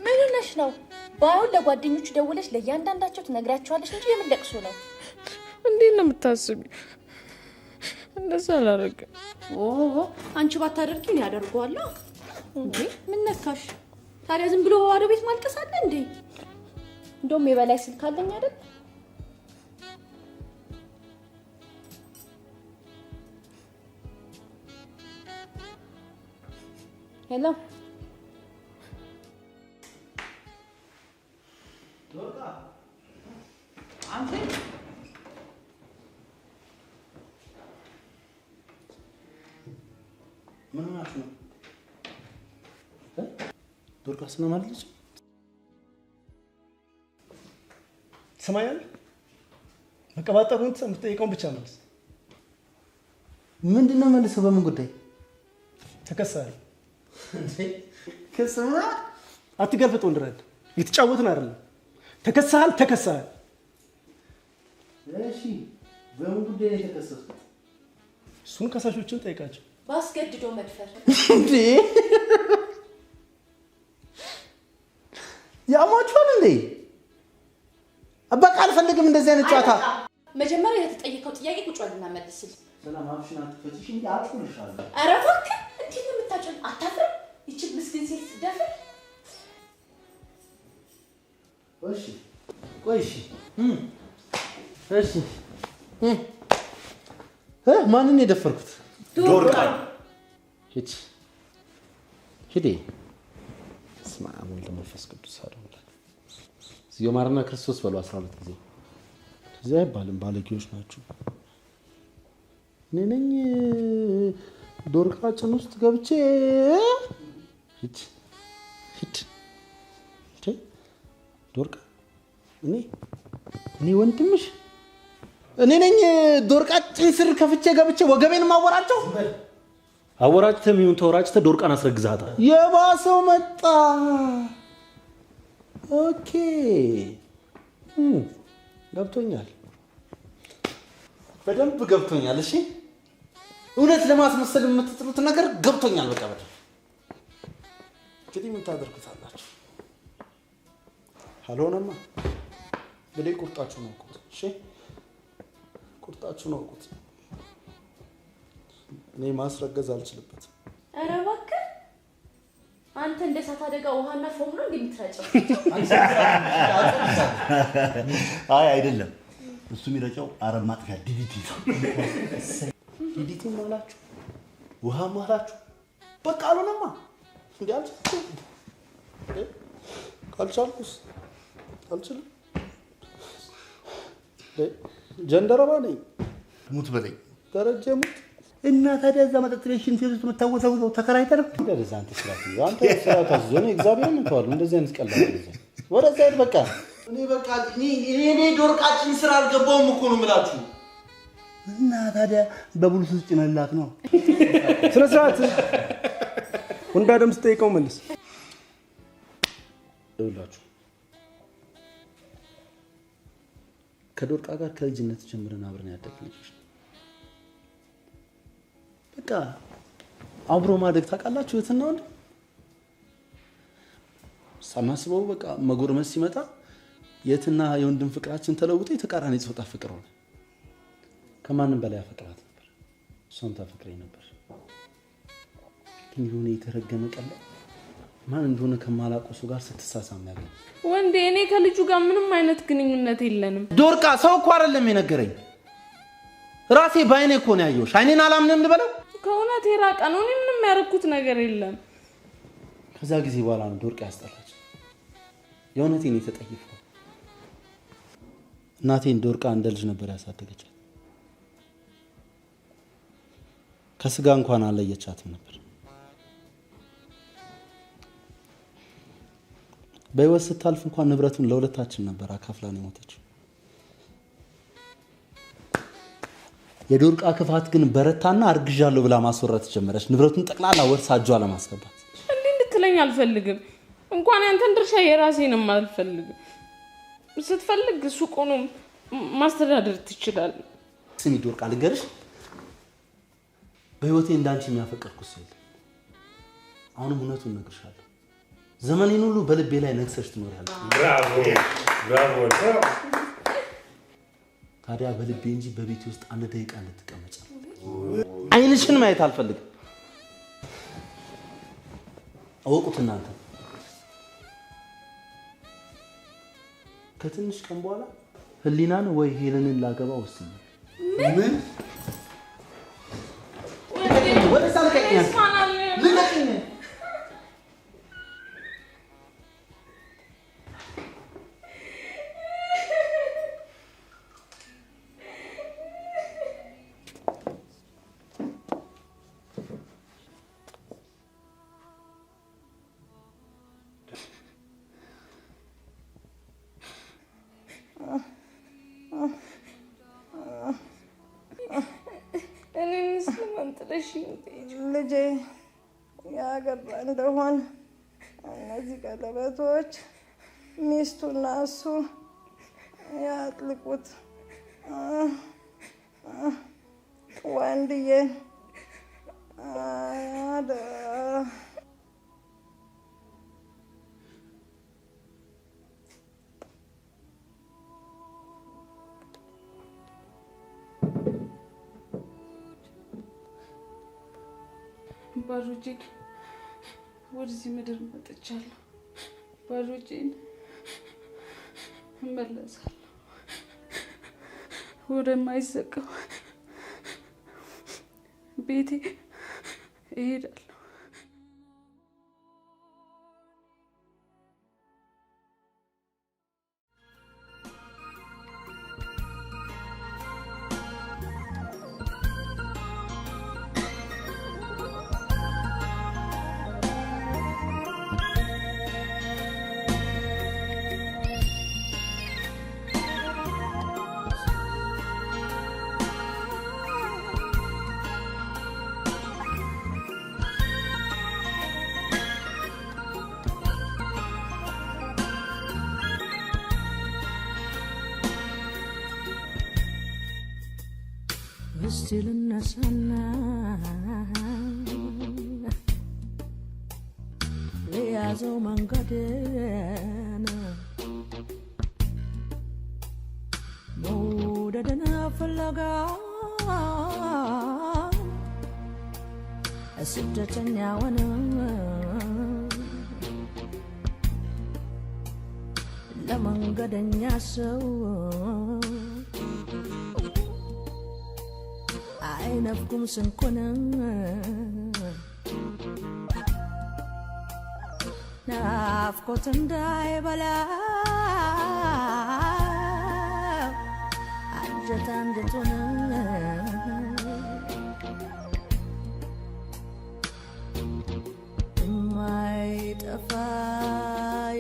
ምን ሆነሽ ነው? ባይሆን ለጓደኞቹ ደውለሽ ለእያንዳንዳቸው ትነግራቸዋለሽ እንጂ የምን ለቅሶ ነው? እንዴት ነው የምታስቢው? እንደዛ አላደርግም። አንቺ ባታደርጊ ነው ያደርገዋለሁ። እንዴ ምን ነካሽ? ታዲያ ዝም ብሎ ባዶ ቤት ማልቀስ አለ እንዴ? እንደውም የበላይ ስልክ አለኝ አይደል? ሄሎ ዶርቃ አንተ ምን ሆናችሁ ነው? ዶርቃ ስለማለች ትሰማኛለህ? በቃ ባጠሩት የምትጠይቀውን ብቻ መልስ። ምንድነው መልሰው? በምን ጉዳይ ተከሳለህ? እንዴ ከሰማ አትገልፍጥ ወንድረድ፣ እየተጫወትን አይደለም። ተከሳሃል። እሺ በምን ጉዳይ ነው የተከሰስኩት? እሱን ከሳሾችን ጠይቃቸው። ባስገድዶ መድፈር። እንዴ ያሟቹን እንዴ በቃ አልፈልግም እንደዚህ አይነት ጨዋታ። መጀመሪያ የተጠየቀው ጥያቄ ቁጭ ብለና መልስልኝ። ሰላም አብሽና ትፈትሽ እንዴ አጥቁልሻለሁ። ኧረ እባክህ እንዴት ነው የምታጨው? አታፍርም? ይቺ ምስኪን ሴት ትደፍር። እሺ ማንን የደፈርኩት? ዶርቃ ሂዴ እስማ ወልደ መንፈስ ቅዱስ አለ እዚዮ ማርና ክርስቶስ በሉ 12 ጊዜ እዚያ አይባልም። ባለጌዎች ናችሁ። እኔ ነኝ ዶርቃችን ውስጥ ገብቼ ሂድ ዶርቃ እኔ ወንድምሽ እኔ ነኝ ዶርቃችን ስር ከፍቼ ገብቼ ወገቤን ማወራቸው አወራጭተም ይሁን ተወራጭተ ዶርቃን አስረግዛታል። የባሰው መጣ። ኦኬ ገብቶኛል፣ በደንብ ገብቶኛል። እሺ እውነት ለማስመሰል የምትጥሩት ነገር ገብቶኛል። በቃ በደንብ እንግዲህ ምን ታደርጉታላችሁ? አልሆነማ እንግዲህ ቁርጣችሁን አውቁት። እሺ ቁርጣችሁን አውቁት። እኔ ማስረገዝ አልችልበትም። ኧረ እባክህ አንተ እንደ እሳት አደጋ ውሃና ፎም ነው እንደምትረጨው? አይ አይደለም፣ እሱ የሚረጨው አረም ማጥፊያ ዲዲቲ ነው። ዲዲቲ ማላችሁ ውሃ ማላችሁ በቃ አልሆነማ። ካልቻልኩስ አልችልም። ጀንደረባ ነኝ። ሙት በለኝ ደረጀ ሙት። እና ታዲያ እዛ መጠጥ ቤት ሽንት ቤት ውስጥ የምታወዛውዘው ተከራይተህ ነው? እንደዛ አንተ ስራ ታዝዞ ነው እግዚአብሔር ምን ተዋል። እንደዚህ አይነት ቀላል ነው። ወደዛ ሄድ በቃ። እኔ ዶርቃችን ስራ አልገባውም እኮ ነው የምላችሁ። እና ታዲያ በብሉስ ውስጥ ጭነላት ነው። ስነ ስርዓት ወንዳ ደም ስጠይቀው መልስ። ይኸውላችሁ ከዶርቃ ጋር ከልጅነት ጀምረን አብረን ያደግን ልጆች ነው። በቃ አብሮ ማደግ ታውቃላችሁ። የትና ወንድ ሳናስበው በቃ መጎርመስ ሲመጣ የትና የወንድም ፍቅራችን ተለውጦ የተቃራኒ ጾታ ፍቅር ሆነ። ከማንም በላይ አፈቅራት ነበር፣ እሷም ታፈቅረኝ ነበር። ግን የሆነ የተረገመ ቀን ላይ ማን እንደሆነ ከማላውቀው ሰው ጋር ስትሳሳም ያገኘ ወንዴ፣ እኔ ከልጁ ጋር ምንም አይነት ግንኙነት የለንም። ዶርቃ ሰው እኮ አይደለም የነገረኝ፣ ራሴ ባይኔ እኮ ነው ያየሁሽ። አይኔን አላምንም ልበለው? ከእውነት የራቀ ነው። እኔ ምንም ያደረኩት ነገር የለም። ከዛ ጊዜ በኋላ ነው ዶርቃ ያስጠላች። የእውነቴን የተጠየፈው እናቴን ዶርቃ እንደ ልጅ ነበር ያሳደገቻት። ከስጋ እንኳን አለየቻትም ነበር። በህይወት ስታልፍ እንኳን ንብረቱን ለሁለታችን ነበር አካፍላን የሞተችው። የዶርቃ ክፋት ግን በረታና አርግዣለሁ ብላ ማስወራት ጀመረች። ንብረቱን ጠቅላላ ወርሳ እጇ ለማስገባት። እንዴ እንድትለኝ አልፈልግም። እንኳን ያንተን ድርሻ የራሴንም አልፈልግም። ስትፈልግ ሱቁንም ማስተዳደር ትችላለህ። ስሚ ዶርቃ ልንገርሽ፣ በህይወቴ እንዳንቺ የሚያፈቅርኩት ሰው የለም። አሁንም እውነቱን እነግርሻለሁ። ዘመኔን ሁሉ በልቤ ላይ ነግሰሽ ትኖሪያለሽ። ብራቮ። ታዲያ በልቤ እንጂ በቤቴ ውስጥ አንድ ደቂቃ እንድትቀመጭ አይንሽን ማየት አልፈልግም። አወቁት እናንተ። ከትንሽ ቀን በኋላ ህሊናን ወይ ሄለንን ላገባ ወስኜ ምን ወደ ሳልከኝ ልቀቅኝ። ልጄ ያገባ እንደሆነ እነዚህ ቀለበቶች ሚስቱና እሱ ያጥልቁት። ወንድዬ ባዶ እጄን ወደዚህ ምድር መጥቻለሁ። ባዶ እጄን እመለሳለሁ። ወደማይዘጋው ቤቴ እሄዳለሁ። still in the sun. Leazo mangadena Modadana falaga Asitanya wana La mangadanya so Ainafkum sankona ናፍቆት እንዳይበላ አንጀት አንጀቱን የማይጠፋ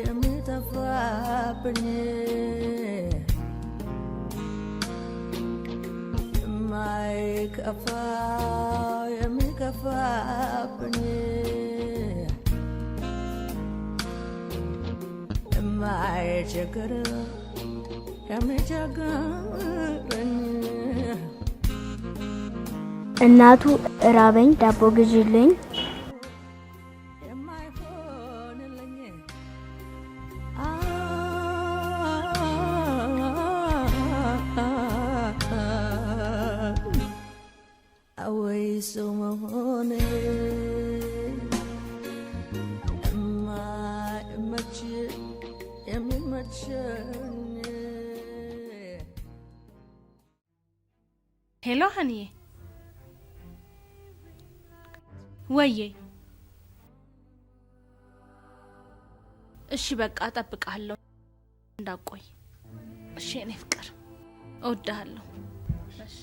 የሚጠፋብኝ የማይከፋ የሚከፋብኝ My chagrin, እናቱ ራበኝ ዳቦ ግዢልኝ away so mahone ሄሎ ሀኒዬ ወዬ እሺ በቃ እጠብቅሃለሁ እንዳቆይ እሺ እኔ ፍቅር እወድሃለሁ እሺ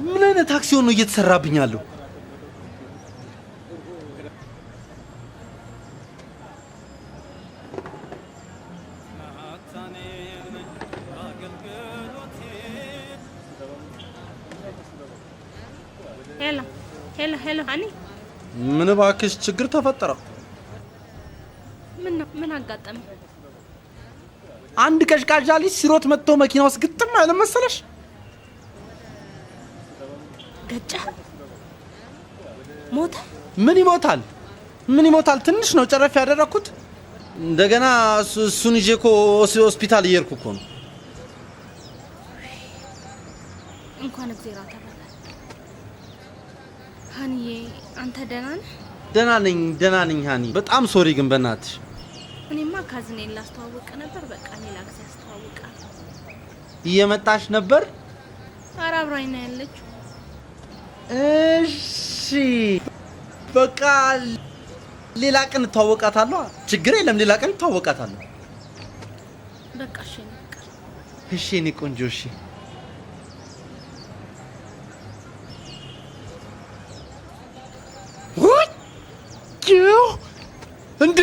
ምን አይነት ታክሲ ነው እየተሰራብኝ ያለው? ሄሎ ሀኒ ምን እባክሽ ችግር ተፈጠረ? ምን አጋጠመ? አንድ ቀዥቃዣ ልጅ ሲሮጥ መጥቶ መኪና ውስጥ ግጥም አለ መሰለሽ? ገጫ ሞተ? ምን ይሞታል? ትንሽ ነው ጨረፍ ያደረኩት። እንደገና እሱን ይዤ እኮ ሆስፒታል እየሄድኩ እኮ ነው። እንኳን እግዚአብሔር ተባረከ። ሀኒዬ አንተ ደህና ነህ? ደህና ነኝ ሀኒ። በጣም ሶሪ ግን በእናትሽ። እኔማ ካዝኔን ላስተዋውቅ ነበር። በቃ ሌላ ጊዜ አስተዋውቃለሁ። እየመጣሽ ነበር? ኧረ አብራኝ ነው ያለችው። እሺ በቃ ሌላ ቀን ተዋወቃታለሁ። ችግር የለም ሌላ ቀን ተዋወቃታለሁ። በቃ እሺ እኔ ቆንጆ እሺ። እንዴ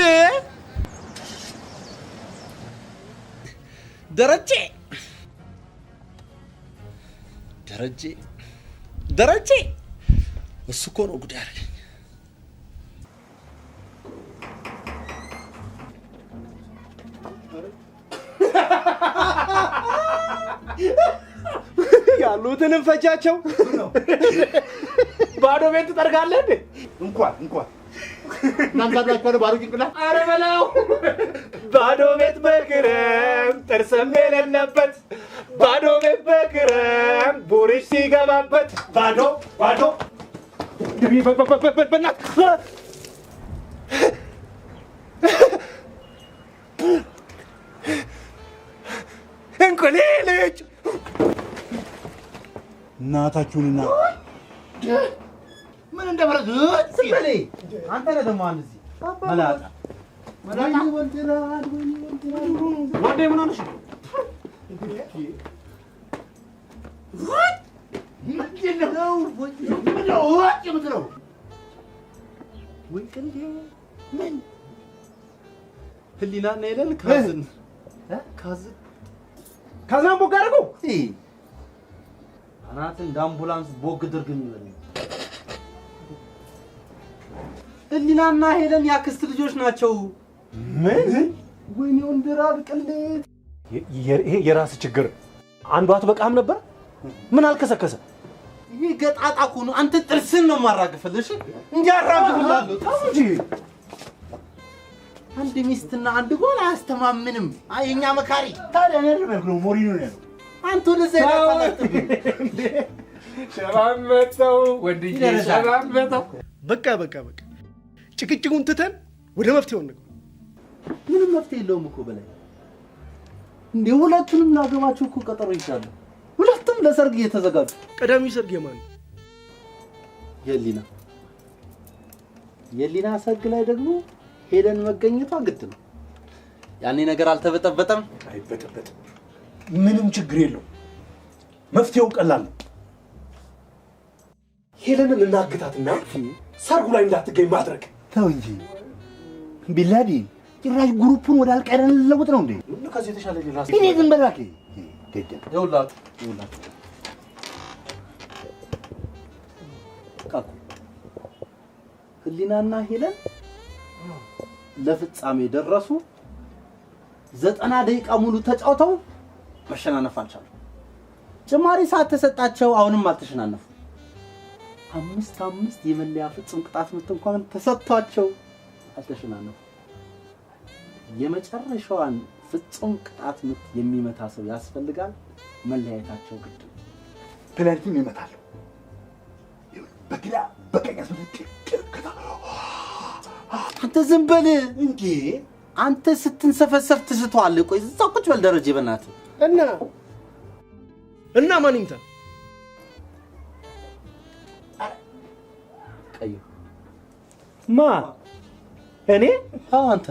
ደረጀ እሱ እኮ ነው ጉዳይ አደረገኝ። ያሉትንም ፈጃቸው። ባዶ ቤት ትጠርጋለህ እንዴ? እንኳን እናንተ ባዶ ጭንቅላት ኧረ በለው ባዶ ቤት በክረም ጥርስም የሌለበት ባዶ ቤት በክረም ቡርሽ ሲገባበት ባዶ በእናትህ እንቁልልጭ እናታችሁንና ምን እንደፈረስ ስበሌ አንተ ነህ ደግሞ አንድ እዚህ መላጣ ወንዴ ምን ሆነሽ? ህሊናና ሄለን ካዝን ካዝናን ቦግ አደረገው። አናት እንደ አምቡላንስ ቦግ ድርግም ይበል። ህሊናና ሄለን ያክስት ልጆች ናቸው። ምን? ወይኔ ወንድራል ቅሌት። ይሄ የራስህ ችግር። አንዱ አትበቃም ነበር? ምን አልከሰከሰ? ይሄ ገጣጣ እኮ ነው። አንተ ጥርስን ነው የማራግፍልሽ እንጂ አራግፍልሃለሁ። ተው እንጂ አንድ ሚስትና አንድ ጎል አያስተማምንም። የኛ መካሪ ታዲያ እኔ ነው ሞሪኖ ነው ያለው። አንተ ወደዛ ያጣላጥብ ሸባመተው ወንድዬ ሸባመተው። በቃ ጭቅጭቁን ትተን ወደ መፍትሄው እንግባ። ምንም መፍትሄ የለውም እኮ በላይ እንዴ ሁለቱንም ላገባችሁ እኮ ቀጠሮ ይቻላል። ሁለቱም ለሰርግ እየተዘጋጁ። ቀዳሚው ሰርግ የማን ነው? የሊና ሰርግ ላይ ደግሞ ሄለን መገኘቷ ግድ ነው። ያኔ ነገር አልተበጠበጠም። አይበጠበጥም። ምንም ችግር የለውም። መፍትሄው ቀላል ነው። ሄለንን እናግታትና ሰርጉ ላይ እንዳትገኝ ማድረግ። ተው እንጂ ቢላዲ ጭራሽ ግሩፑን ወደ አልቃይዳ ልለውጥ ነው እንዴ? ምን ከዚህ የተሻለ ሌላ እኔ ዝም በል እባክህ። ይኸውላችሁ ህሊናና ሄለን ለፍጻሜ ደረሱ። 90 ደቂቃ ሙሉ ተጫውተው መሸናነፍ አልቻሉ። ጭማሪ ሰዓት ተሰጣቸው። አሁንም አልተሸናነፉ። 5-5 የመለያ ፍጹም ቅጣት ምት እንኳን ተሰጥቷቸው አልተሸናነፉ። የመጨረሻዋን ፍጹም ቅጣት ምት የሚመታ ሰው ያስፈልጋል። መለያየታቸው ግድ ነው። ፔናልቲም ይመታሉ። በግራ በቀኝ አንተ ዝም በል እንጂ አንተ ስትንሰፈሰፍ ትስተዋለህ። ቆይ እዛው ቁጭ በል ደረጀ በእናትህ። እና ማን ይምታ? ቀዩ ማ እኔ? አዎ አንተ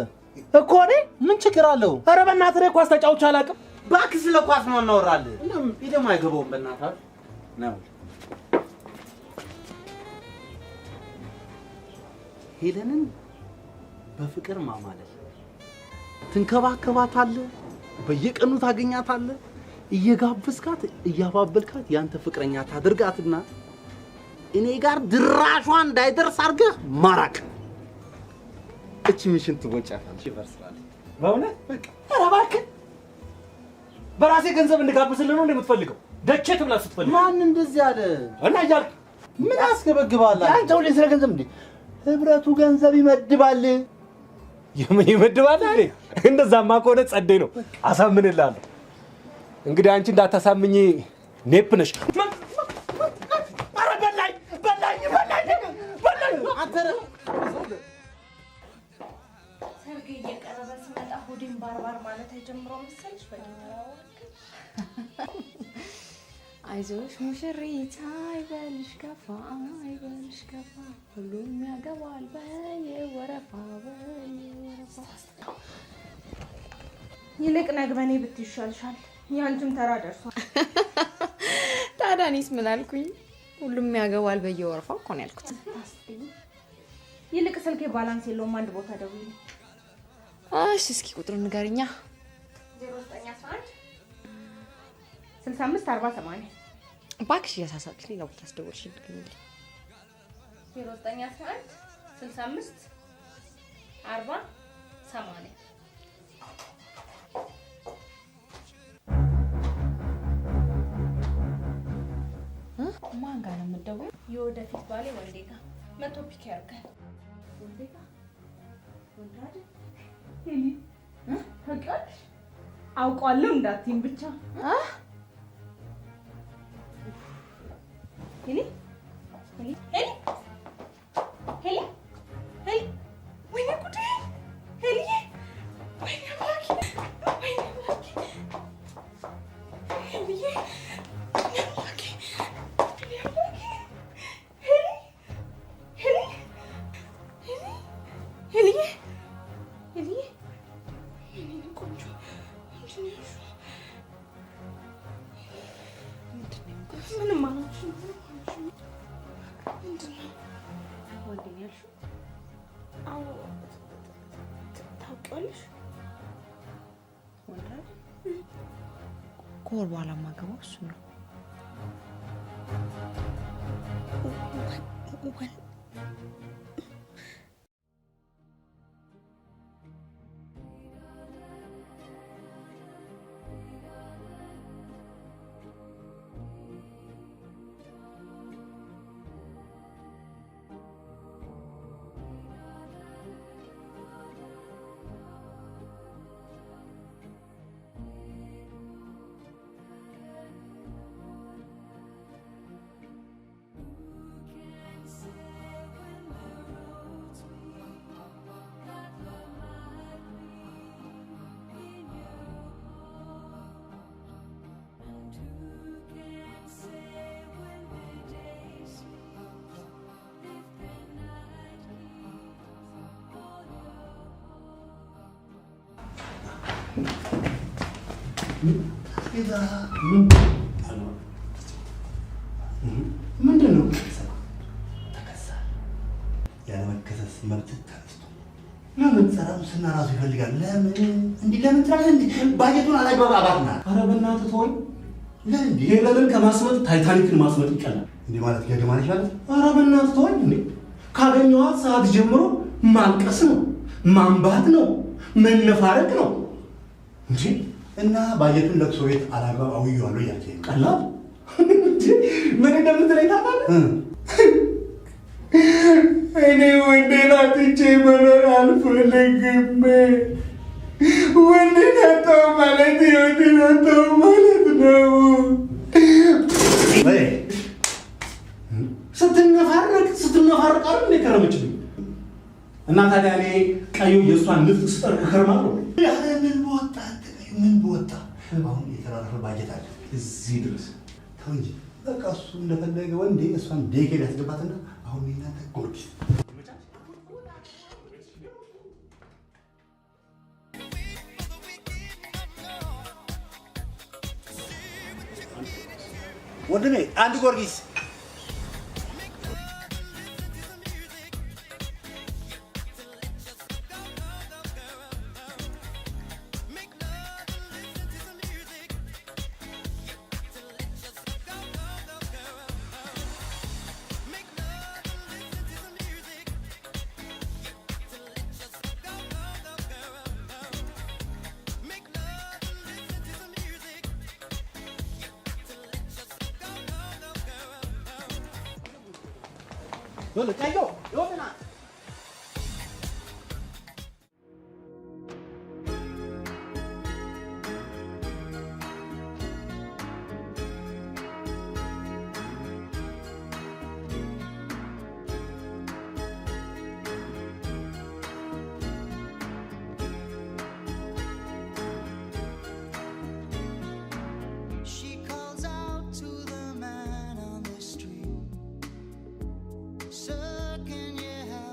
እኮ እኔ። ምን ችግር አለው? ኧረ በእናትህ እኔ ኳስ ተጫውቼ አላውቅም። እባክህ ስለ ኳስ ነው እናወራለን። ደግሞ አይገባውም በእናትህ ነው። ሄለንን በፍቅር ማማለል ትንከባከባታለህ፣ በየቀኑ ታገኛታለህ፣ እየጋበዝካት እያባበልካት ያንተ ፍቅረኛ ታድርጋትና እኔ ጋር ድራሿ እንዳይደርስ አድርገህ ማራቅ። እቺ ምሽን ትወጫታለሽ ይፈርስራል። በእውነት በቃ ኧረ እባክህ በራሴ ገንዘብ እንድጋብዝልህ ነው እንደምትፈልገው? ደቼት ብላ ስትፈልግ ማን እንደዚህ አለ? እና እያልክ ምን አስገበግባለህ? አንተ ሁሌ ስለ ገንዘብ እንዴ? ህብረቱ ገንዘብ ይመድባል። የምን ይመድባል እንዴ? እንደዛማ ከሆነ ጸደይ ነው፣ አሳምንልሃለሁ። እንግዲህ አንቺ እንዳታሳምኝ ኔፕ ነሽ። ኧረ በላኝ አንተ ሰርግ እየቀረበ ሲመጣ ሆዴን ባርባር ማለት አይጀምረው መሰልሽ? አይዞሽ ሙሽሪት አይበልሽ ከፋ ሁሉም ያገባል በየወረፋ ይልቅ ነግበኔ ብትይሻልሻል። ያንቺም ተራ ደርሷል። ታዲያ እኔስ ምን አልኩኝ? ሁሉም ያገባል በየወረፋው እኮ ነው ያልኩት። ይልቅ ስልኬ ባላንስ የለውም፣ አንድ ቦታ ደውዪ። እሺ እስኪ ቁጥሩን ንገሪኛ። 0911 65 40 80 እባክሽ እያሳሳቅሽ ሌላ ቦታ አስደውልሽልኝ። 0911 65 40 80 ሄለን የወደፊት ባሌ ወንዴ ጋር መቶ ፒክ ያርጋል። ወንዴ ጋር ወንድ አይደል? ሄሊ ታውቂያለሽ? አውቃለሁ እንዳትይም ብቻ ሄሊ ሄሊ ሄሊ ሄሊ ሄሊ ወይኔ ጉዴ ሄሊ ወይኔ አምላኬ ወይኔ አምላኬ ሄሊ ወይኔ አምላኬ ሄሊ አምላኬ ሄሊ ሄሊ ሄሊ ሄሊ ሄሊ ሄሊ ቆንጆ ምንም አላልሽም። ምንድን ነው ወንድም ያልሽው? አዎ ታውቂዋለሽ። ወንድ አይደል? ከወር በኋላ የማገባው እሱ ነው። ምንድን ነው? ተከሳ ያለመከሰስ መብት ተነስቶ ለምን ጸረ ሙስና ራሱ ይፈልጋል? ለምን እንዲህ ለምን ትላለህ? እንዲህ ባጀቱን አላግባብ አባክና። ኧረ በእናትህ ተወኝ። ሄለንን ከማስመጥ ታይታኒክን ማስመጥ ይቀላል። እንዲህ ማለት ገገማ ነሽ ማለት? ኧረ በእናትህ ተወኝ። እንዴ ካገኘኋት ሰዓት ጀምሮ ማልቀስ ነው፣ ማንባት ነው፣ መነፋረቅ ነው እንጂ እና ባጀቱን ለቅሶ ቤት አላግባብ አውየዋለሁ እያልከኝ ቀላል ምን እንደምትለኝ ታውቃለህ? እኔ ወንዴን አጥቼ መኖር አልፈልግም። ወንዴን አጣሁ ማለት ህይወቴን አጣሁ ማለት ነው። ስትነፋረቅ አይደል እንደ ከረመችልኝ እና ታዲያ እኔ ቀዩ የእሷን ንፍጥ ስጠርቅ ከርማለሁ። ምን በወጣ አሁን የተራረፈ ባጀት አለ እዚህ ድረስ ተው እንጂ በቃ እሱ እንደፈለገ ወንዴ እሷን ዴኬድ ያስገባትና አሁን እናንተ ጎርጊስ ወንድሜ አንድ ጎርጊስ ቀዮ ይወጣና Sucking your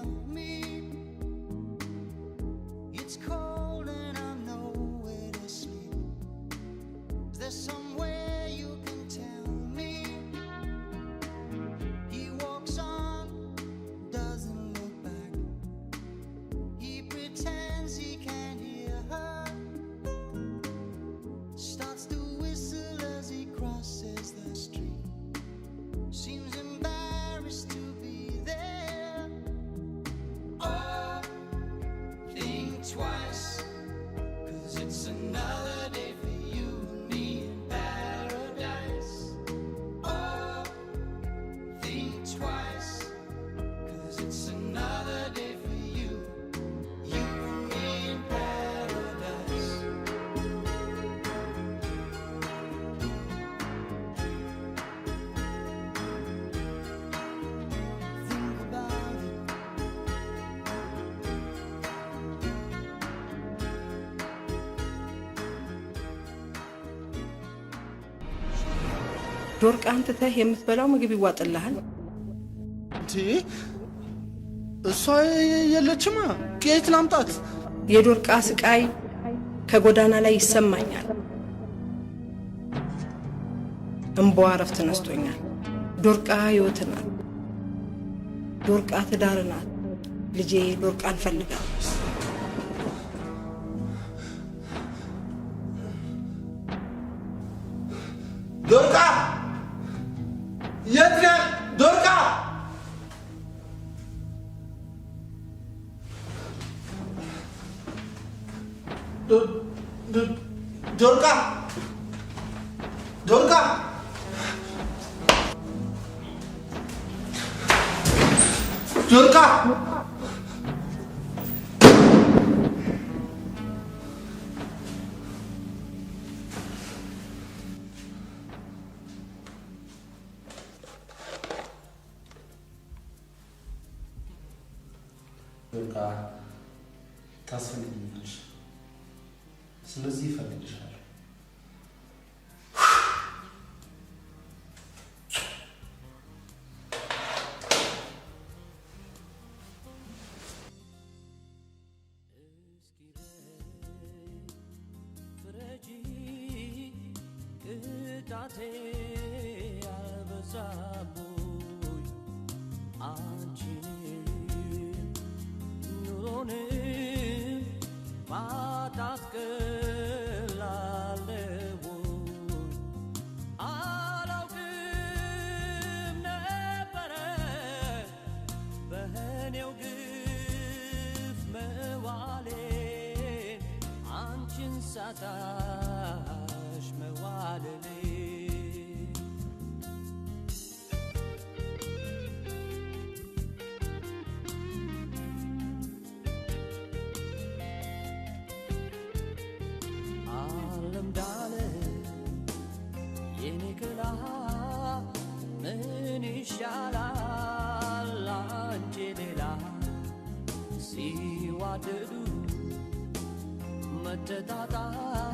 ዶርቃን ትተህ የምትበላው ምግብ ይዋጥልሃል። እንዴ እሷ የለችማ፣ ከየት ላምጣት? የዶርቃ ስቃይ ከጎዳና ላይ ይሰማኛል። እንባዋ እረፍት ነስቶኛል። ዶርቃ ሕይወት ናት። ዶርቃ ትዳር ናት። ልጄ ዶርቃን ፈልጋለች። ዶርቃ የት ነህ? ዶርቃ ዶርቃ ዶርቃ ዶርቃ ዶርቃ ታስፈልጊኛለሽ። ስለዚህ እፈልግሻለሁ። ሳታሽ መዋለሌ ዓለም ዳለ የኔ ገላ ምን ይሻላል አንቺ ሌላ ሲዋደዱ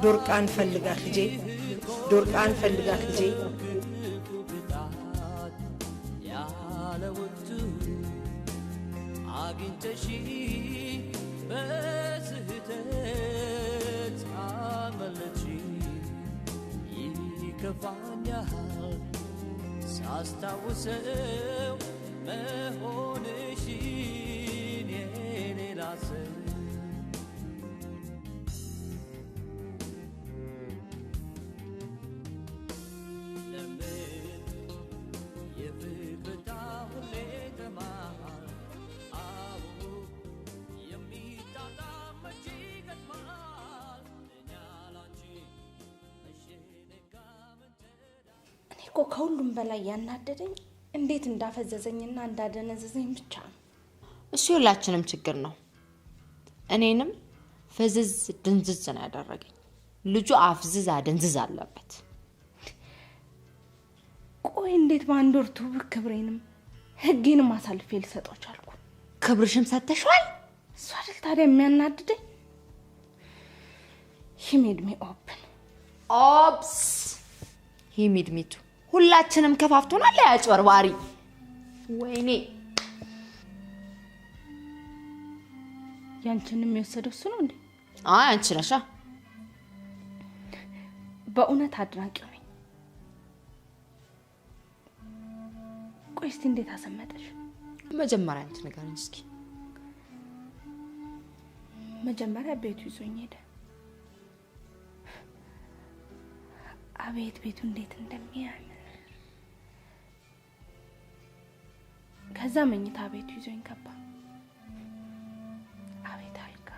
ዶርቃን ፈልጋት ልጄ፣ ዶርቃን ፈልጋት ልጄ። ያለ ወቅቱ አግኝተሽ በስህተት አመለጥሽ። ይከፋኛል ሳስታውሰው መሆንሽን የሌላ ሰው ከሁሉም በላይ ያናደደኝ እንዴት እንዳፈዘዘኝና እንዳደነዘዘኝ ብቻ ነው። እሱ የሁላችንም ችግር ነው። እኔንም ፈዝዝ ድንዝዝ ነው ያደረገኝ። ልጁ አፍዝዝ አደንዝዝ አለበት። ቆይ እንዴት በአንድ ወር ትውውቅ ክብሬንም ህጌንም አሳልፌ ልሰጠው ቻልኩ? ክብርሽም ሰተሽዋል። እሱ አይደል ታዲያ የሚያናድደኝ? he made me open ኦፕስ he made me too። ሁላችንም ከፋፍቶናል። ያጭበርባሪ ወይኔ ያንቺንም የወሰደው እሱ ነው እንዴ? አይ አንቺ ነሻ። በእውነት አድናቂው ነኝ። ቆይ እስቲ እንዴት አሰመጠሽ? መጀመሪያ አንቺ ንገሪኝ እስኪ። መጀመሪያ ቤቱ ይዞኝ ሄደ። አቤት ቤቱ እንዴት እንደሚያምር! ከዛ መኝታ ቤቱ ይዞኝ ገባ። አቤት አልጋ!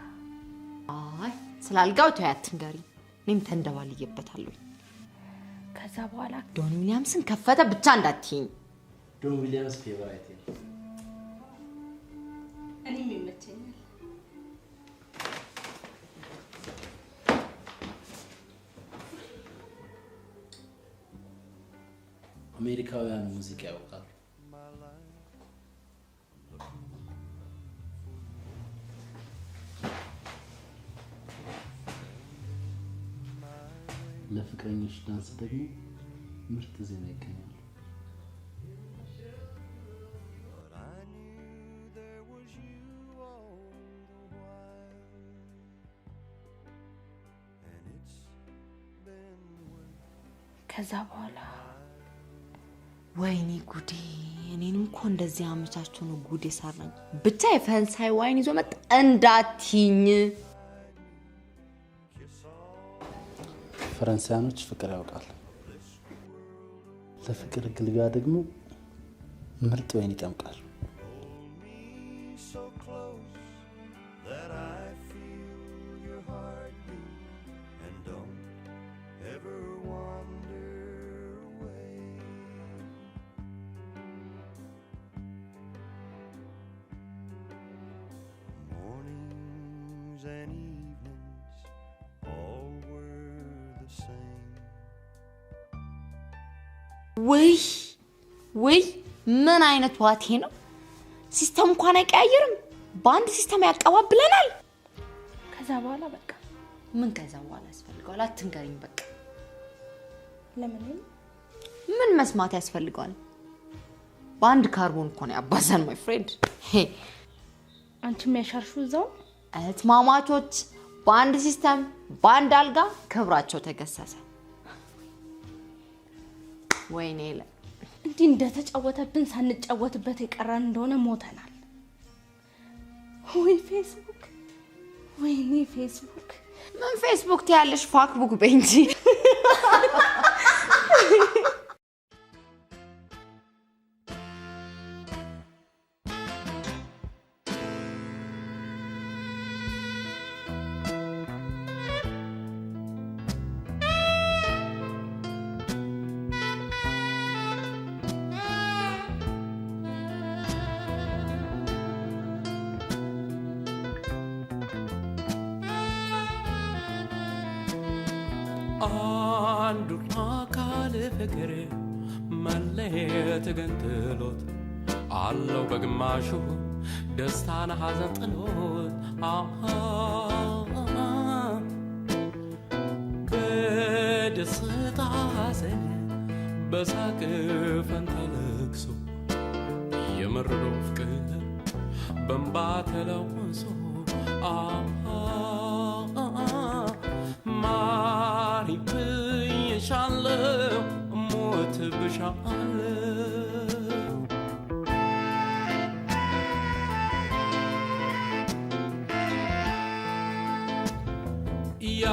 አይ ስላልጋው ተያት ንገሪ። እኔም ተንደባልየበታለሁ። ከዛ በኋላ ዶን ዊሊያምስን ከፈተ ብቻ እንዳትይኝ። ዶን ዊሊያምስ ፌቨራይት ነው። እኔም ይመቸኛል። አሜሪካውያን ሙዚቃ ያውቃሉ። ለፍቅረኞች ዳንስ ደግሞ ምርጥ ዜና ይገኛል። ከዛ በኋላ ወይኔ ጉዴ! እኔንም እኮ እንደዚህ አመቻችቶ ነው ጉዴ ሳራኝ። ብቻ የፈረንሳይ ዋይን ይዞ መጣ እንዳትኝ። ፈረንሳያኖች ፍቅር ያውቃል። ለፍቅር ግልቢያ ደግሞ ምርጥ ወይን ይጠምቃል። And evenings all were the same. ወይ ምን አይነት ዋቴ ነው? ሲስተም እንኳን አይቀያየርም፣ በአንድ ሲስተም ያቀባብለናል። ከዛ በኋላ በቃ ምን ከዛ በኋላ ያስፈልገዋል? አትንገሪኝ በቃ። ለምን ምን መስማት ያስፈልገዋል? በአንድ ካርቦን እኮ ነው ያባዛን ማይ ፍሬንድ። አንቺ የሚያሻርሹ እዛው እህትማማቾች በአንድ ሲስተም በአንድ አልጋ ክብራቸው ተገሰሰ። ወይኔ እንዲህ እንደተጫወተብን ሳንጫወትበት የቀረን እንደሆነ ሞተናል። ወይ ፌስቡክ፣ ወይኔ ፌስቡክ። ምን ፌስቡክ ትያለሽ? ፋክቡክ በይ እንጂ። አንዱና ካለ ፍቅር መለየት ገንጥሎት አለው በግማሹ ደስታን ሐዘን ጥሎት በደስታ ሐዘን በሳቅ ፈንታ ለቅሶ የመረረው ፍቅር በእንባ ተለውሶ ማሪ ብዬሻለሁ ሞት ብሻለሁ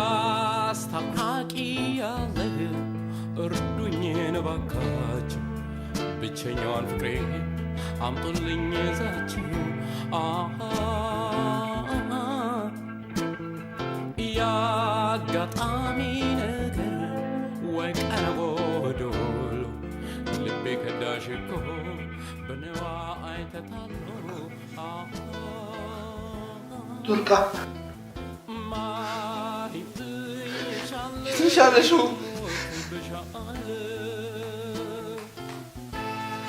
ያስታራቂ ያለ እርዱኝ እባካችሁ ብቸኛዋን ፍቅሬ አምጡልኝ ይዛችሁ ያጋጣሚ ነገር ወይ ቀረቦ ዶሎ ልቤ ከዳሽ እኮ በነዋ አይተታሎ ቱርካ ትንሻለሽው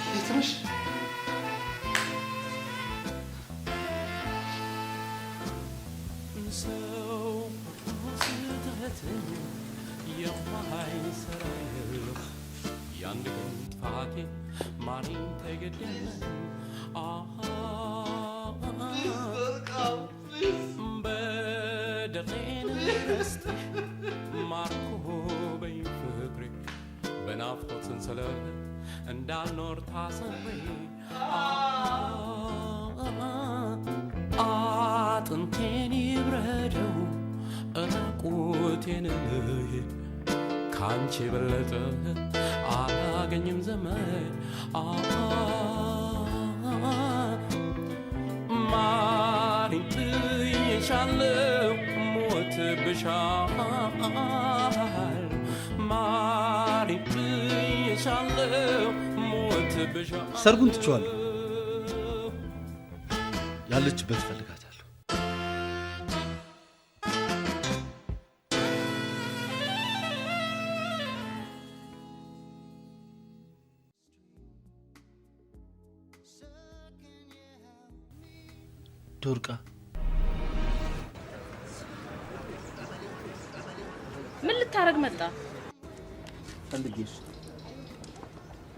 የት ነሽ? ያንድ ግን ጥፋቴ ማሪን ተገደለ በደሌን ረስተሽ ማርኮ በይ ፍቅሬ በናፍቆት ሰንሰለት እንዳልኖር ታስሬ አጥንቴን ይብረደው ራቁቴን ልሂድ ካንቺ በለጠ አላገኝም ዘመድ ማሪኝ ብዬሻለሁ ሞት ብሻል ማሪኝ ብዬሻለሁ ሞት ብሻል ሰርጉን ትቼዋለሁ። ያለችበት ፈልጋታለሁ። ቱርቃ ምን ልታረግ መጣ? ፈልጌሽ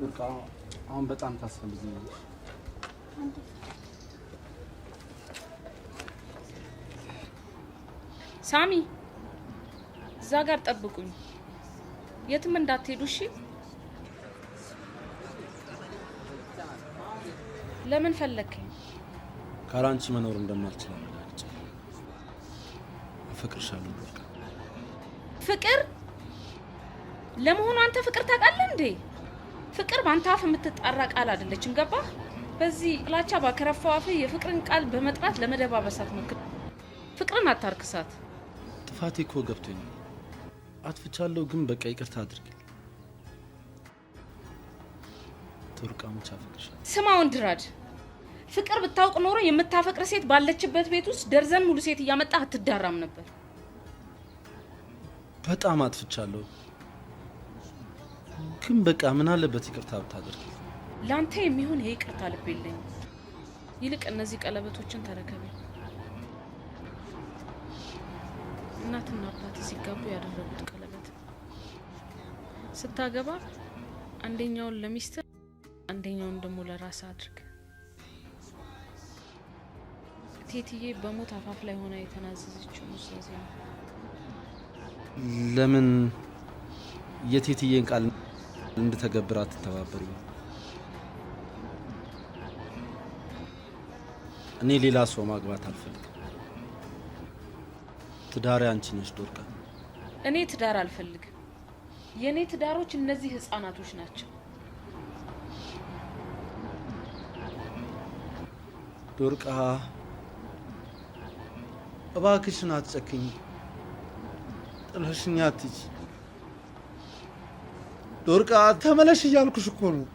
በቃ አሁን በጣም ታስፈልጊኛለሽ። ሳሚ እዛ ጋር ጠብቁኝ፣ የትም እንዳትሄዱ እሺ? ለምን ፈለከኝ? ካላንቺ መኖር እንደማልችል አረጋግጬ አፈቅርሻለሁ። በቃ ፍቅር? ለመሆኑ አንተ ፍቅር ታውቃለህ እንዴ? ፍቅር ባንተ አፍ የምትጣራ ቃል አይደለችም፣ ገባህ? በዚህ ጥላቻ ባከረፋው አፍ የፍቅርን ቃል በመጥራት ለመደባበሳት ሞክር። ፍቅርን አታርክሳት። ጥፋቴ እኮ ገብቶኝ አጥፍቻለሁ፣ ግን በቃ ይቅርታ አድርጊ። ዶርቃ ሙቻ አፈቅርሻለሁ። ስማ ወንድራድ፣ ፍቅር ብታውቅ ኖሮ የምታፈቅር ሴት ባለችበት ቤት ውስጥ ደርዘን ሙሉ ሴት እያመጣህ አትዳራም ነበር። በጣም አጥፍቻለሁ፣ ግን በቃ ምን አለበት ይቅርታ ብታደርጊ። ላንተ የሚሆን የይቅርታ ልብ የለኝም። ይልቅ እነዚህ ቀለበቶችን ተረከበ። እናትና አባት ሲጋቡ ያደረጉት ቀለበት። ስታገባ አንደኛውን ለሚስት አንደኛውን ደግሞ ለራስ አድርግ። ቴትዬ በሞት አፋፍ ላይ ሆና የተናዘዘችው ሙሳዜ ነው። ለምን የቴትዬን ቃል እንድተገብር አትተባበሪኝ? እኔ ሌላ ሰው ማግባት አልፈልግም። ትዳሬ አንቺ ነሽ ዶርቃ። እኔ ትዳር አልፈልግም። የኔ ትዳሮች እነዚህ ህፃናቶች ናቸው። ዶርቃ እባክሽን አትጨክኝ፣ ጥለሽኝ አትሂጂ። ዶርቃ ተመለሽ እያልኩሽ እኮ ነው።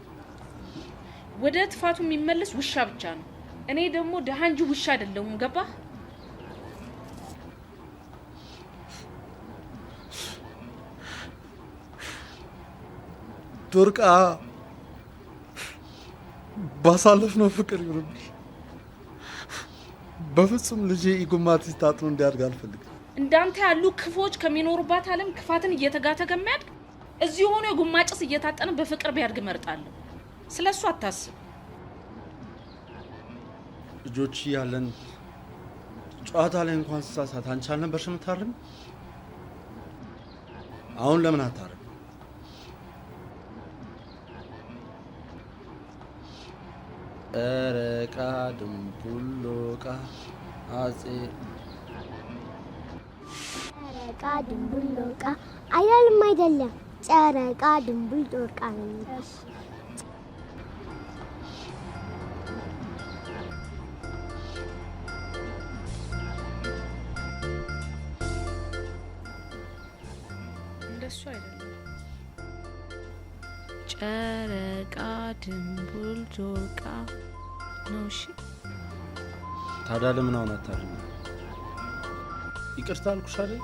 ወደ ጥፋቱ የሚመለስ ውሻ ብቻ ነው። እኔ ደግሞ ደሃ እንጂ ውሻ አይደለሁም፣ ገባህ? ዶርቃ ባሳለፍነው ፍቅር ይሁንብሽ። በፍጹም ልጄ ኢጎማቲስ ታጥኖ እንዲያድግ አልፈልግም። እንዳንተ ያሉ ክፎች ከሚኖሩባት ዓለም ክፋትን እየተጋተገ የሚያድግ እዚህ ሆኖ የጉማጭስ እየታጠነ በፍቅር ቢያድግ እመርጣለሁ። ስለሱ አታስብ። ልጆች ያለን ጨዋታ ላይ እንኳን ስሳሳት አንቺ አልነበርሽ የምታርም? አሁን ለምን አታርም? ጨረቃ ድንቡሎቃ አጼ ጨረቃ ድንቡሎቃ አያልም አይደለም፣ ጨረቃ ድንቡል ዶርቃ ነው። እንደሱ አይደለም። ጨረቃ ድንቡል ዶርቃ ነው። እሺ ታዲያ ለምን አሁን አታርም? ይቅርታ አልኩሽ አይደል?